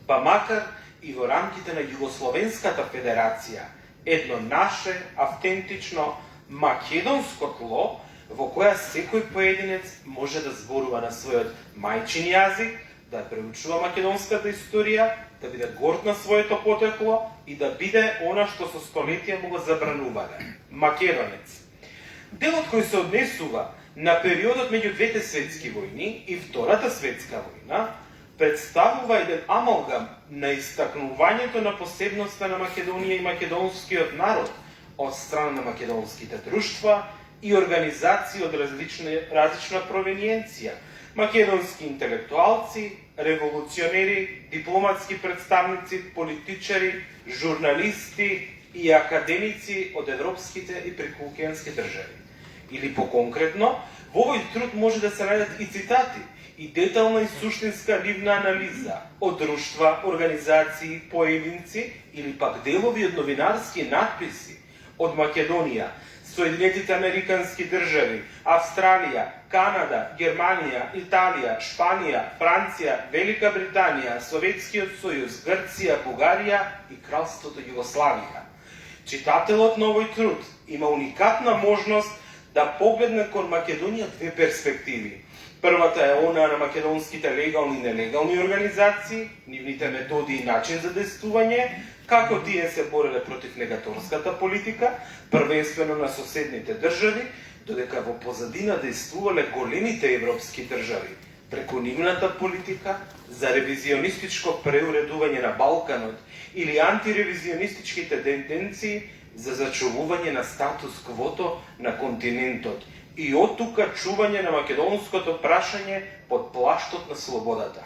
па макар и во рамките на Југословенската федерација, едно наше, автентично, македонско тло, во која секој поединец може да зборува на својот мајчин јазик, да преучува македонската историја, да биде горд на своето потекло и да биде она што со столетија му го забранувале – македонец. Делот кој се однесува на периодот меѓу двете светски војни и Втората светска војна представува еден амалгам на истакнувањето на посебноста на Македонија и македонскиот народ од страна на македонските друштва и организации од различна провениенција, македонски интелектуалци, револуционери, дипломатски представници, политичари, журналисти и академици од европските и прекуокеански држави. Или поконкретно, во овој труд може да се најдат и цитати, и детална и суштинска ливна анализа од друштва, организации, поединци или пак делови од новинарски надписи од Македонија, Соединетите Американски држави, Австралија, Канада, Германија, Италија, Шпанија, Франција, Велика Британија, Советскиот сојуз, Грција, Бугарија и Кралството Југославија. Читателот на овој труд има уникатна можност да погледне кон Македонија две перспективи. Првата е она на македонските легални и нелегални организации, нивните методи и начин за действување, како тие се бореле против негаторската политика, првенствено на соседните држави, додека во позадина действувале големите европски држави, преку нивната политика за ревизионистичко преуредување на Балканот или антиревизионистичките тенденции за зачувување на статус квото на континентот и од тука чување на македонското прашање под плаштот на слободата.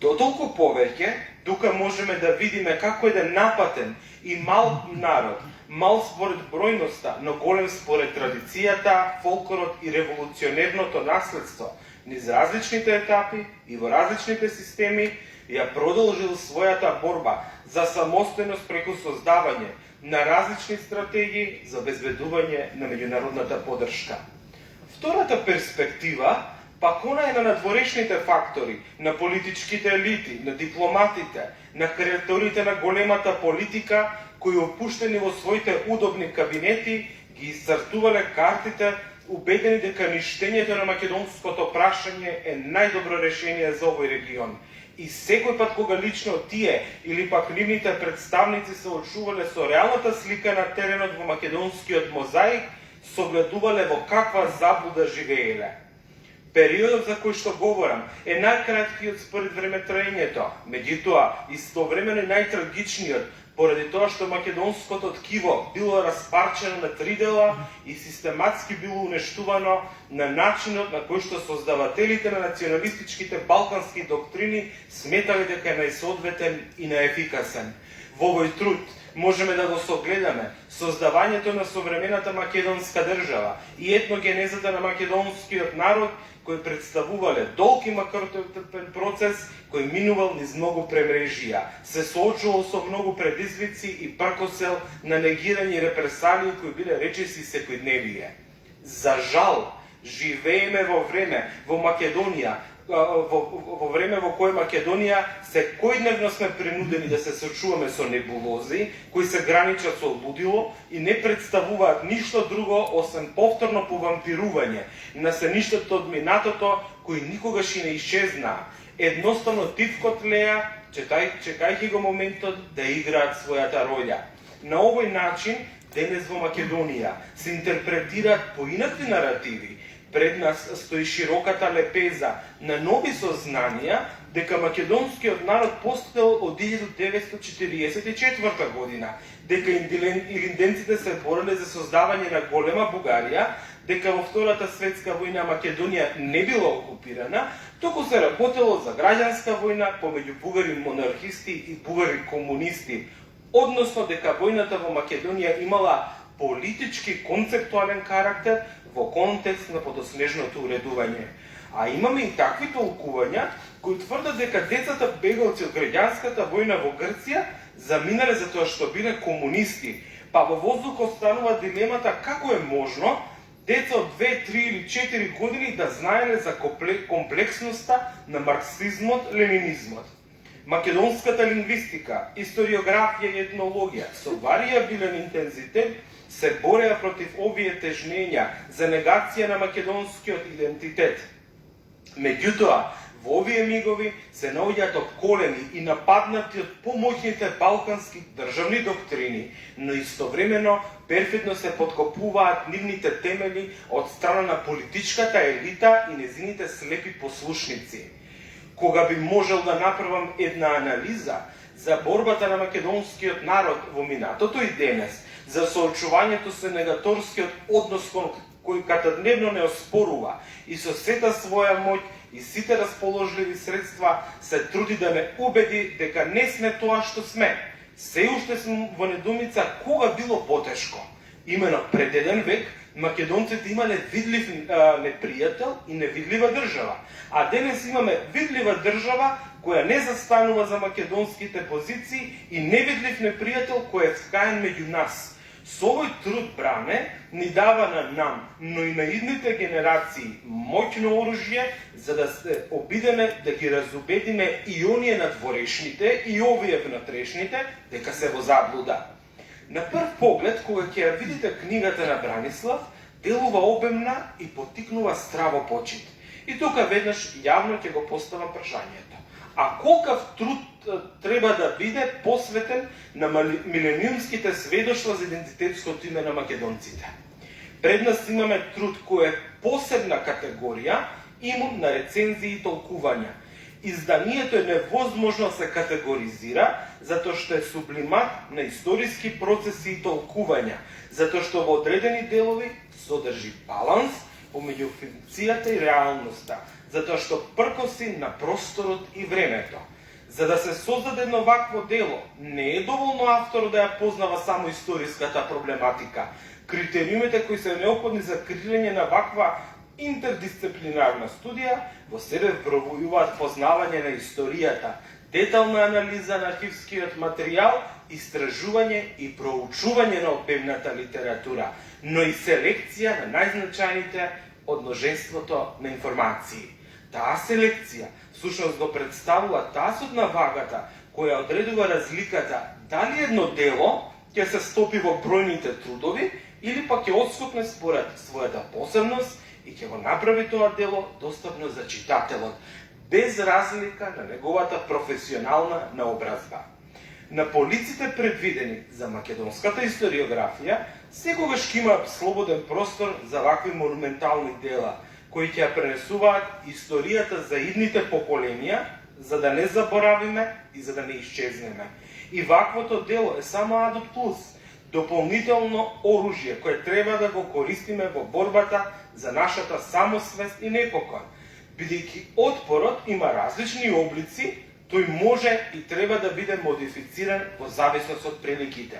Дотолку повеќе, тука можеме да видиме како еден напатен и мал народ, мал според бројноста, но голем според традицијата, фолклорот и револуционерното наследство, низ различните етапи и во различните системи, ја продолжил својата борба за самостојност преку создавање на различни стратегии за обезбедување на меѓународната поддршка. Втората перспектива пак она е на надворешните фактори, на политичките елити, на дипломатите, на креаторите на големата политика, кои опуштени во своите удобни кабинети ги исцртувале картите, убедени дека ништењето на македонското прашање е најдобро решение за овој регион. И секој пат кога лично тие или пак нивните представници се очувале со реалната слика на теренот во македонскиот мозаик, согледувале во каква заблуда живееле. Периодот за кој што говорам е најкраткиот според времетраењето, меѓутоа истовремено и најтрагичниот, поради тоа што македонското ткиво било распарчено на 3 дела и систематски било унештувано на начинот на кој што создавателите на националистичките балкански доктрини сметале дека е најсоодветен и најефикасен. Во овој труд можеме да го согледаме создавањето на современата македонска држава и етногенезата на македонскиот народ, кој представувале долг и макротрпен процес, кој минувал низ многу премрежија, се соочувал со многу предизвици и пркосел на негирање и репресалии кои биле речиси секојдневие. За жал, живееме во време во Македонија, во време во кое Македонија секојдневно сме принудени да се сочуваме со небулози, кои се граничат со лудило и не представуваат ништо друго освен повторно повампирување на сеништото од минатото, кои никогаш и не исчезнаа. Едноставно тивко тлеа, чекајќи го моментот да играат својата роља. На овој начин, денес во Македонија се интерпретираат поинакви наративи. Пред нас стои широката лепеза на нови сознанија дека македонскиот народ постоел од 1944 година, дека илинденците се бореле за создавање на голема Бугарија, дека во Втората светска војна Македонија не била окупирана, туку се работело за граѓанска војна помеѓу бугари монархисти и бугари комунисти, односно дека војната во Македонија имала политички концептуален карактер во контекст на подоснежното уредување. А имаме и такви толкувања кои тврдат дека децата бегалци од граѓанската војна во Грција заминале затоа што биле комунисти, па во воздухот станува дилемата како е можно деца од 2, 3 или 4 години да знаеле за комплексноста на марксизмот, ленинизмот. Македонската лингвистика, историографија и етнологија со варијабилен интензитет се бореа против овие тежнења за негација на македонскиот идентитет. Меѓутоа, во овие мигови се наоѓаат обколени и нападнати од помоќните балкански државни доктрини, но истовремено перфидно се подкопуваат нивните темели од страна на политичката елита и незините слепи послушници. Кога би можел да направам една анализа за борбата на македонскиот народ во минатото и денес, за соочувањето со негаторскиот однос кон кој катадневно не оспорува и со сета своја моќ и сите расположливи средства се труди да не убеди дека не сме тоа што сме. Се уште сме во недумица кога било потешко. Имено пред 1 век македонците имале видлив непријател и невидлива држава, а денес имаме видлива држава која не застанува за македонските позиции и невидлив непријател кој е вкаен меѓу нас. Со овој труд, бране, ни дава на нам, но и на идните генерации моќно оружје за да се обидеме да ги разубедиме и оние надворешните и овие внатрешните дека се во заблуда. На прв поглед, кога ќе ја видите книгата на Бранислав, делува обемна и поттикнува здраво почит. И тука веднаш јавно ќе го поставам прашањето. А колкав труд треба да биде посветен на милениумските сведоштва за идентитетското име на македонците? Пред нас имаме труд кој е посебна категорија, имун на рецензии и толкувања. Изданието е невозможно да се категоризира, затоа што е сублимат на историски процеси и толкувања, затоа што во одредени делови содржи баланс помеѓу фикцијата и реалноста, затоа што пркоси на просторот и времето. За да се создаде едно вакво дело, не е доволно авторот да ја познава само историската проблематика. Критериумите кои се неопходни за креирање на ваква интердисциплинарна студија во себе вбројуваат познавање на историјата, детална анализа на архивскиот материјал, истражување и проучување на обемната литература, но и селекција на најзначајните од множеството на информации. Таа селекција всушност го представува тасот на вагата која одредува разликата дали едно дело ќе се стопи во бројните трудови или пак ќе отскокне според својата посебност и ќе го направи тоа дело достапно за читателот, без разлика на неговата професионална наобразба. На полиците предвидени за македонската историографија секогаш ќе има слободен простор за вакви монументални дела, кои ќе ја пренесуваат историјата за идните поколенија, за да не заборавиме и за да не исчезнеме. И ваквото дело е само адот плюс, дополнително оружје кое треба да го користиме во борбата за нашата самосвест и непокор. Бидејќи отпорот има различни облици, тој може и треба да биде модифициран во зависност од приликите.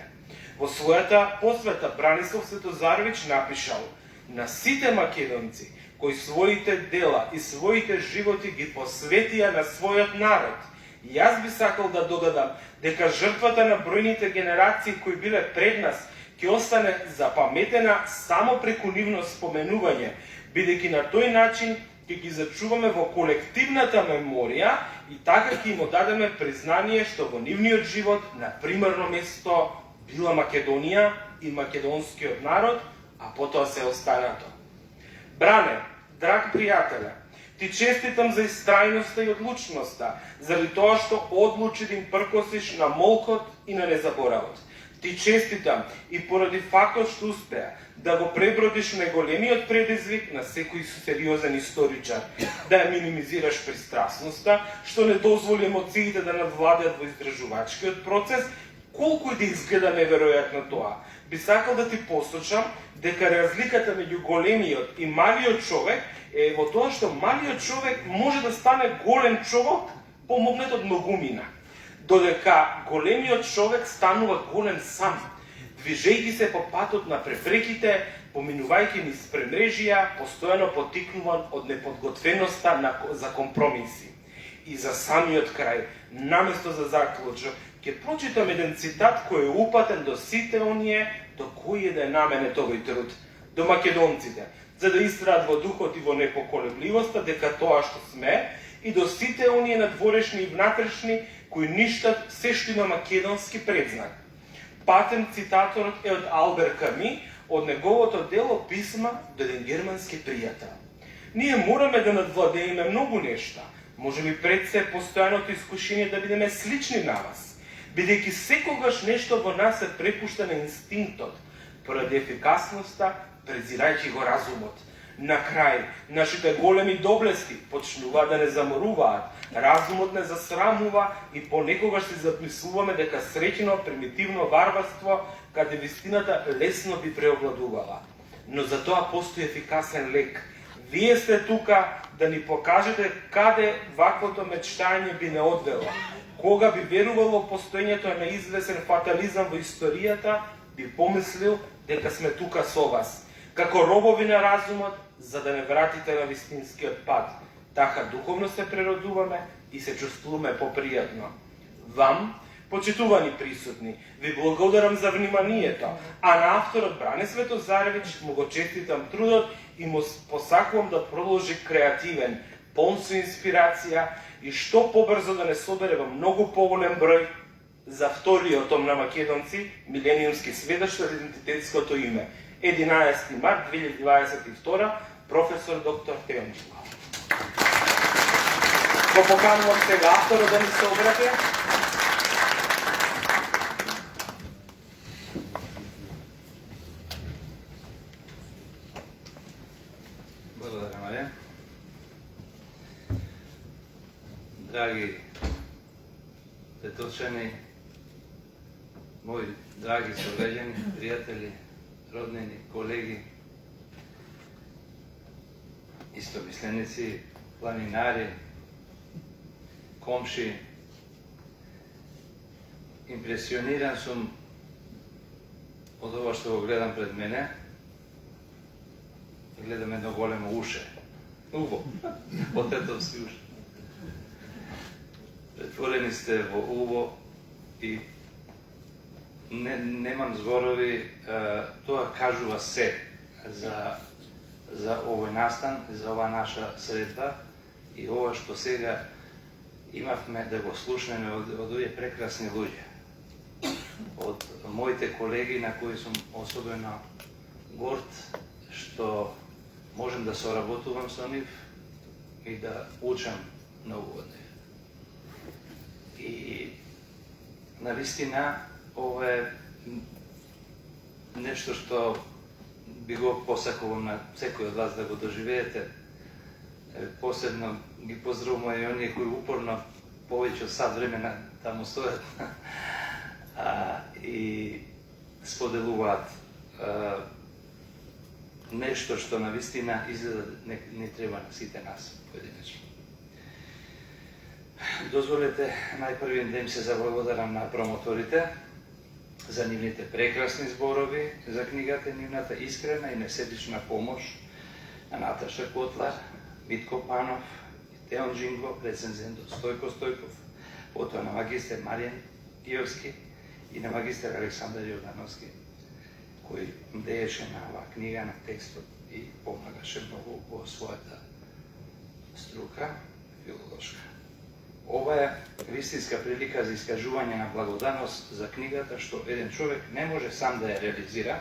Во својата посвета Бранислав Светозаровиќ напишал: на сите македонци кои своите дела и своите животи ги посветија на својот народ, јас би сакал да додадам дека жртвата на бројните генерации кои биле пред нас ќе остане запаметена само преку нивно споменување, бидејќи на тој начин ќе ги зачуваме во колективната меморија и така ќе им дадеме признание што во нивниот живот на примерно место била Македонија и македонскиот народ, а потоа се останато. Бране, драг пријателе, ти честитам за истрајноста и одлучноста, заради тоа што одлучи да им пркосиш на молкот и на незаборавот. Ти честитам и поради фактот што успеа да го пребродиш најголемиот предизвик на секој сериозен историчар, да ја минимизираш пристрасноста, што не дозволи емоциите да надвладеат во издржувачкиот процес, колку и да изгледа неверојатно тоа. Би сакал да ти посочам дека разликата меѓу големиот и малиот човек е во тоа што малиот човек може да стане голем човек помогнет од многумина, додека големиот човек станува голем сам, движејќи се по патот на препреките, поминувајќи низ премрежија, постојано поттикнуван од неподготвеноста за компромиси. И за самиот крај, наместо за заклучок, ќе прочитам еден цитат кој е упатен до сите оние до кои е да е наменет овој труд, до македонците, за да истраат во духот и во непоколебливоста дека тоа што сме, и до сите оние надворешни и внатрешни кои ништат се што има македонски предзнак. Патен цитаторот е од Албер Ками, од неговото дело Писма до еден германски пријател. Ние мораме да надвладееме многу нешта, може би пред се постојаното искушение да бидеме слични на вас, бидејќи секогаш нешто во нас се препушта на инстинктот, поради ефикасноста, презирајќи го разумот. На крај, нашите големи доблести почнуваат да не заморуваат, разумот не засрамува и понекогаш се записуваме дека среќено примитивно варварство каде вистината лесно би преовладувала. но за тоа постои ефикасен лек. Вие сте тука да ни покажете каде ваквото мечтање би не одвело. Кога би верувало постоењето на извесен фатализам во историјата, би помислил дека сме тука со вас, како робови на разумот, за да не вратите на вистинскиот пат. Така духовно се преродуваме и се чувствуваме попријатно. Вам, почитувани присутни, ви благодарам за вниманието, а на авторот Бране Светозаревич му го честитам трудот и му посакувам да продолжи креативен, полн со инспирација и што побрзо да не собере во многу поголем број за вториот том на Македонци, милениумски сведоч на идентитетското име. 11 март 2022, професор доктор Теон Джинго. Го поканувам сега авторот да ни се обрати.
Благодаря, Марија. Драги преточани, мои драги сограѓани, пријатели, роднини, колеги, истомисленици, планинари, комши, импресиониран сум од ова што го гледам пред мене. Гледам едно големо уше. Уво. Потетовски уше. Претворени сте во уво и немам зборови, тоа кажува се за овој настан, за ова наша средба и ова што сега имавме да го слушнеме од овие прекрасни луѓе. Од моите колеги на кои сум особено горд што можем да соработувам со нив и да учам многу од нив. И навистина ова е нешто што би го посакувам на секој од вас да го доживеете. Посебно ги поздравувам и оние кои упорно повеќе од сат време таму стојат и споделуваат нешто што навистина изгледа не треба на сите нас поединечно. Дозволете најпрвен да им се заблагодарам на промоторите за нивните прекрасни зборови за книгата, нивната искрена и несебична помош на Наташа Котлар, Митко Панов, Теон Джинго, рецензентот Стојко Стојков, потоа на магистер Маријан Гиовски и на магистер Александар Јордановски, кој дееше на оваа книга, на текстот и помагаше многу во својата струка филолошка. Ова е вистинска прилика за искажување на благодарност за книгата што еден човек не може сам да ја реализира.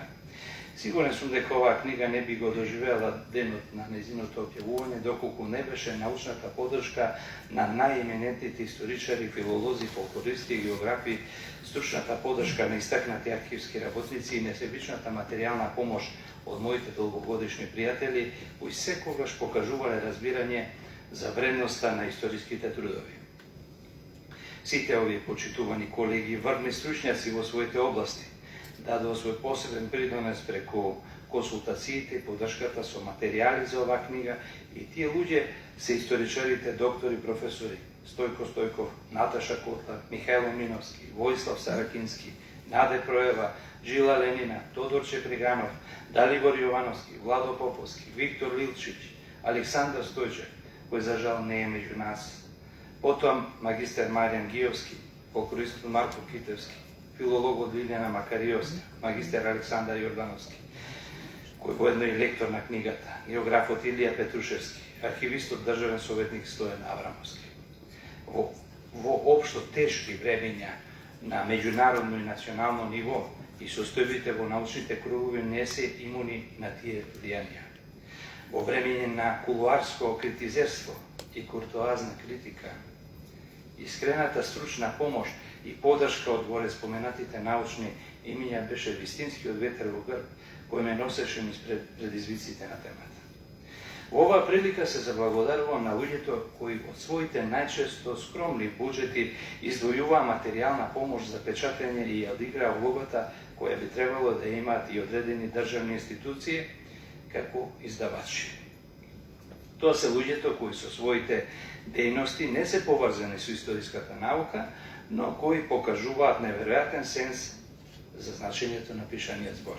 Сигурен сум дека оваа книга не би го доживела денот на нејзиното објавување доколку не беше научната поддршка на најеминентните историчари, филолози, фолклористи и географи, стручната поддршка на истакнати архивски работници и несебичната материјална помош од моите долгогодишни пријатели, кои секогаш покажувале разбирање за вредноста на историските трудови. Сите овие почитувани колеги, врвни стручњаци во своите области, дадоа свој посебен придонес преку консултациите и поддршката со материјали за оваа книга и тие луѓе се историчарите, доктори, професори Стојко Стојков, Наташа Котлар, Михајло Миновски, Војслав Саракински, Наде Проева, Джилла Ленина, Тодор Чеприганов, Далибор Јовановски, Владо Поповски, Виктор Лилчич, Александар Стојчев, кој за жал не е меѓу нас. Потоа магистер Маријан Гиовски, фолклористот Марко Китевски, филологот Лилјана Макариовска, магистер Александар Јордановски, кој воедно и лектор на книгата, географот Илија Петрушевски, архивистот државен советник Стојан Аврамовски. Во општо тешки времења на меѓународно и национално ниво и состојбите во научните кругови не се имуни на тие влијанија. Во времење на кулуарско критизерство и куртоазна критика, искрената стручна помош и поддршка од горе споменатите научни имиња беше вистинскиот ветер во грб кој ме носеше низ предизвиците на темата. Во оваа прилика се заблагодарувам на луѓето кои од своите најчесто скромни буџети издвојуваа материјална помош за печатење и ја одиграа улогата која би требало да имаат и одредени државни институции, како издавачи. Тоа се луѓето кои со своите дејности не се поврзани со историската наука, но кои покажуваат неверојатен сенс за значењето на пишаниот збор.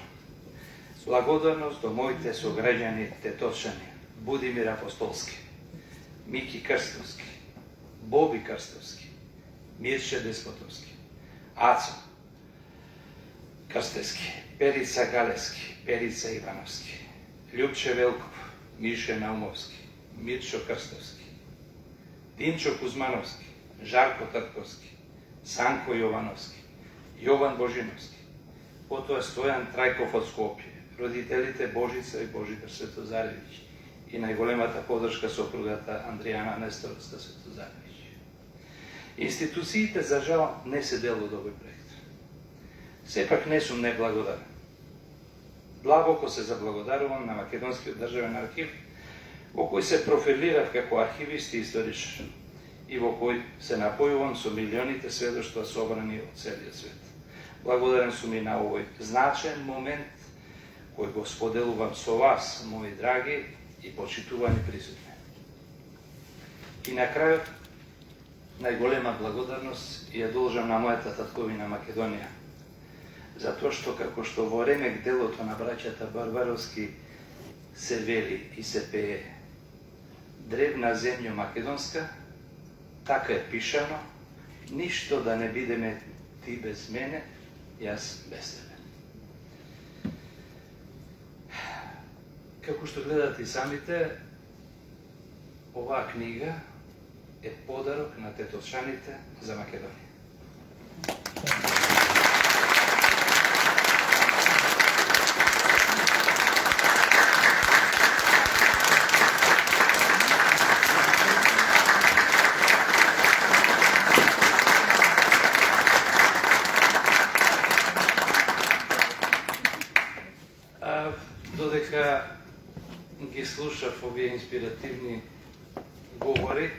Благодарност до моите сограѓани тетовчани Будимир Апостолски, Мики Крстовски, Боби Крстовски, Мирче Деспотовски, Ацо Крстевски, Перица Галевски, Перица Ивановски, Љупче Велков, Мише Наумовски, Мирчо Крстовски, Димчо Кузмановски, Жарко Тртковски, Санко Јовановски, Јован Божиновски, потоа Стојан Трајков од Скопје, родителите Божица и Божидар Светозаревиќ и најголемата подршка сопругата Андријана Несторовска Светозаревиќ. Институциите за жал не се дел од овој проект. Сепак не сум неблагодарен. Длабоко се заблагодарувам на Македонскиот државен архив, во кој се профилирав како архивист и историчар и во кој се напојувам со милионите сведоштва собрани од целиот свет. Благодарен сум и на овој значен момент кој го споделувам со вас, мои драги и почитувани присутни. И на крајот, најголема благодарност ја должам на мојата татковина Македонија, затоа што како што во ремек делото на браќата Барбаровски се вели и се пее: древна земја македонска, така е пишано, ништо да не бидеме ти без мене, јас без тебе. Како што гледате и самите, оваа книга е подарок на тетовчаните за Македонија. Додека ги слушав овие инспиративни говори,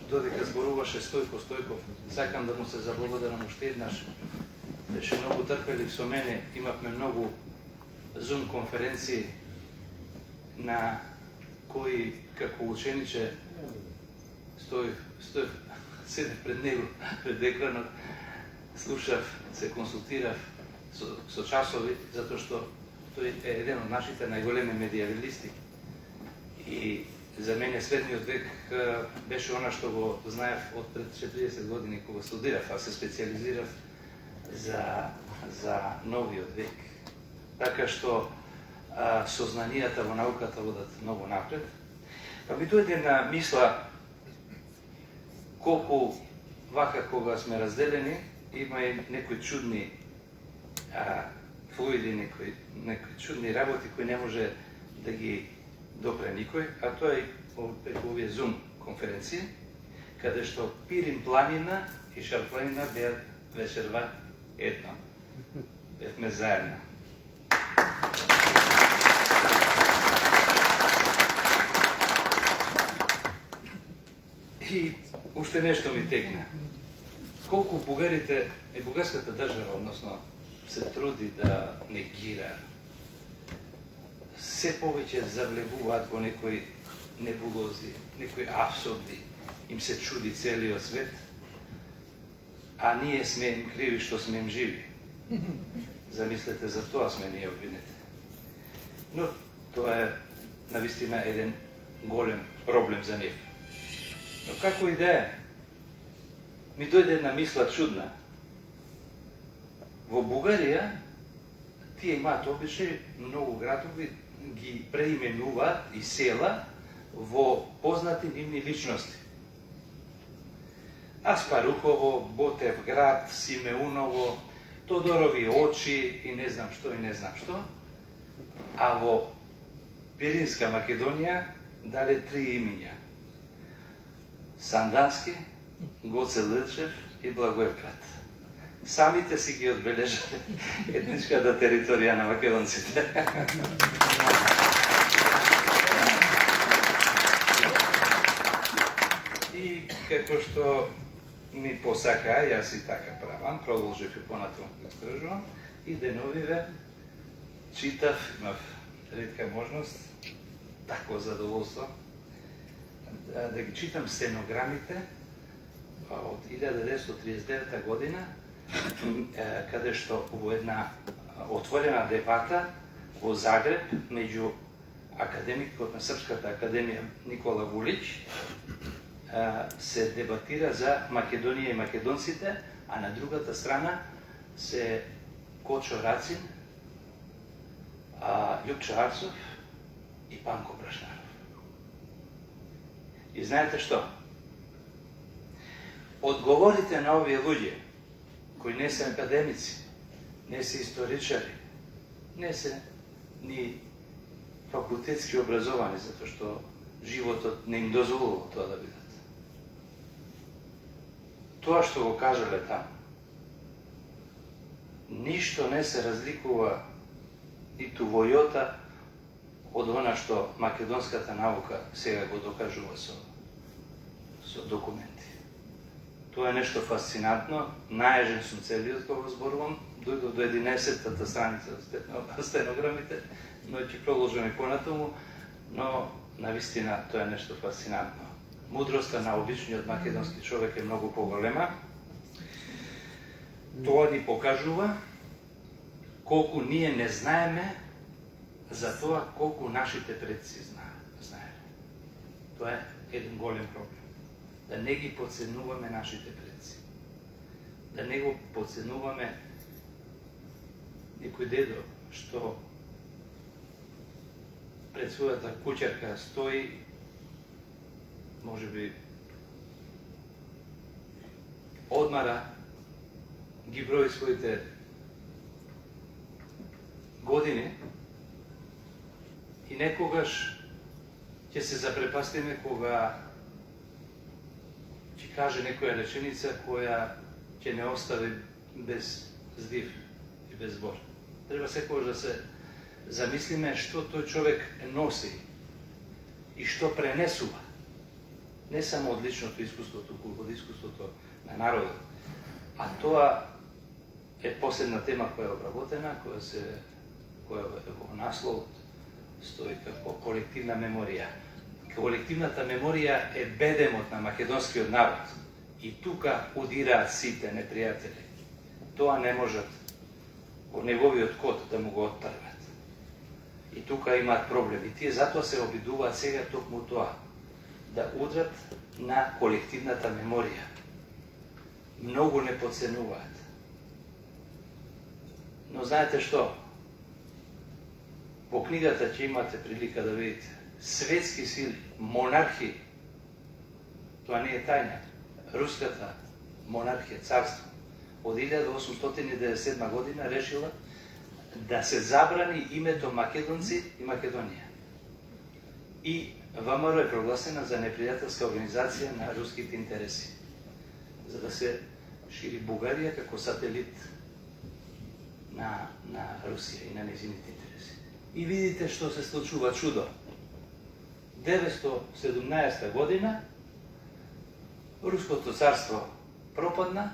додека зборуваше Стојко Стојков, сакам да му се заблагодарам уште еднаш. Беше многу трпелив со мене, имавме многу Zoom конференции на кои како учениче стоев седев пред него, пред екранот, слушав, се консултирав со часови, затоа што тој е еден од нашите најголеми медијалисти. И за мене средниот век беше она што го знаев од пред 40 години кога студирав, а се специализирав за новиот век. Така што сознанијата во науката водат многу напред. Па ми дојде на мисла колку вака кога сме разделени, има и некои чудни флуиди, некои чудни работи кои не може да ги допре никој, а тоа е преку овие Zoom конференции, каде што Пирин планина и Шарпланина беа вечерва едно. Бевме заедно. И уште нешто ми текна. Колку бугарите и бугарската држава, односно, се труди да негира, се повеќе завлевуваат во некои небулози, некои абсурди, им се чуди целиот свет, а ние сме им криви што сме им живи. Замислете, за тоа сме ние обвинети. Но тоа е навистина еден голем проблем за нив. Но како и да е, ми дојде една мисла чудна. Во Бугарија тие имаат обичај многу градови ги преименуваат и села во познати нивни личности. Аспарухово, Ботевград, Симеуново, Тодорови очи и не знам што и не знам што. А во Пиринска Македонија дале 3 имиња: Сандански, Гоце Личев и Благоевград. Самите си ги одбележале етничката територија на македонците. И како што ми посака, јас и така правам, продолжив и понатаму да истражувам, и деновиве читав, имав ретка можност, такво задоволство, да ги читам стенограмите од 1939 година, каде што во една отворена дебата во Загреб меѓу академикот на Српската академија Никола Вулич се дебатира за Македонија и македонците, а на другата страна се Кочо Рацин, Љупчо Арцов и Панко Брашнаров. И знаете што? Одговорите на овие луѓе, кои не се академици, не се историчари, не се ни факултетски образовани, затоа што животот не им дозволува тоа да бидат. Тоа што го кажале таму, ништо не се разликува ниту во јота од она што македонската наука сега го докажува со документи. Тоа е нешто фасцинантно, наежен сум целиот кога зборувам, дојдов до 11-та страница од стенограмите, но ќе продолжам и понатаму, но навистина тоа е нешто фасцинантно. Мудроста на обичниот македонски човек е многу поголема. Тоа ни покажува колку ние не знаеме за тоа колку нашите предци знаеле. Тоа е еден голем проблем. Да не ги подценуваме нашите предци. Да не го подценуваме некој дедо што пред својата куќарка стои, можеби одмара, ги брои своите години и некогаш ќе се запрепастиме кога ќе каже некоја реченица која ќе не остави без здив и без збор. Треба секогаш да се замислиме што тој човек носи и што пренесува. Не само од личното искуство, туку од искуството на народот. А тоа е последна тема која е обработена, која во насловот стои како колективна меморија. Колективната меморија е бедемот на македонскиот народ. И тука удираат сите непријатели. Тоа не можат во неговиот код да му го отпрват. И тука имаат проблеми. Тие затоа се обидуваат сега токму тоа, да удрат на колективната меморија. Многу не подценуваат. Но знаете што? Во книгата ќе имате прилика да видите светски сили, монархи, тоа не е тајна, руската монархија, царство, од 1897 година решила да се забрани името македонци и Македонија. И ВМРО е прогласена за непријателска организација на руските интереси, за да се шири Бугарија како сателит на Русија и на нејзините интереси. И видите што се случува чудо. 917 година Руското царство пропадна,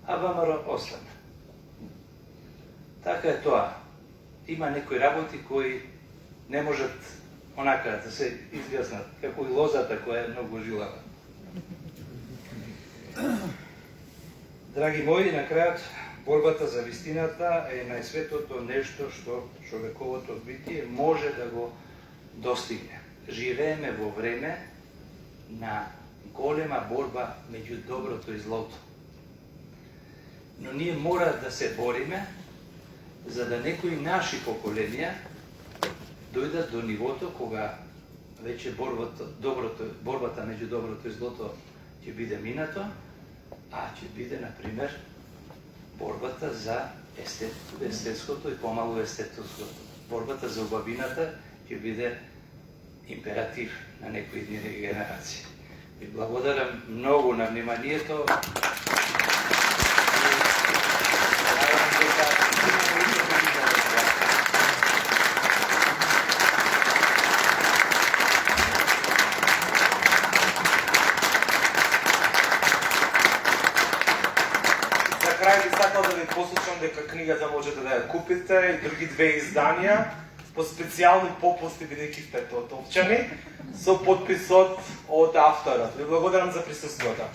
а ВМРО остана. Така е тоа. Има некои работи кои не можат онака да се изјаснат, како и лозата која е многу жилава. Драги мои, на крајот, борбата за вистината е најсветото нешто што човековото битие може да го достигне. Живееме во време на голема борба меѓу доброто и злото. Но ние мора да се бориме за да некои наши поколенија дојдат до нивото кога веќе борбата меѓу доброто и злото ќе биде минато, а ќе биде, например, борбата за естетското и помалу естетското. Борбата за убавината ќе биде императив на некои генерации. Ви благодарам многу на вниманието.
За крај би сакал да ви послушам дека книгата можете да ја купите и други две изданија по специјални попусти бидејќи сте тотовчани со подписот од авторот. Ви благодарам за присуството.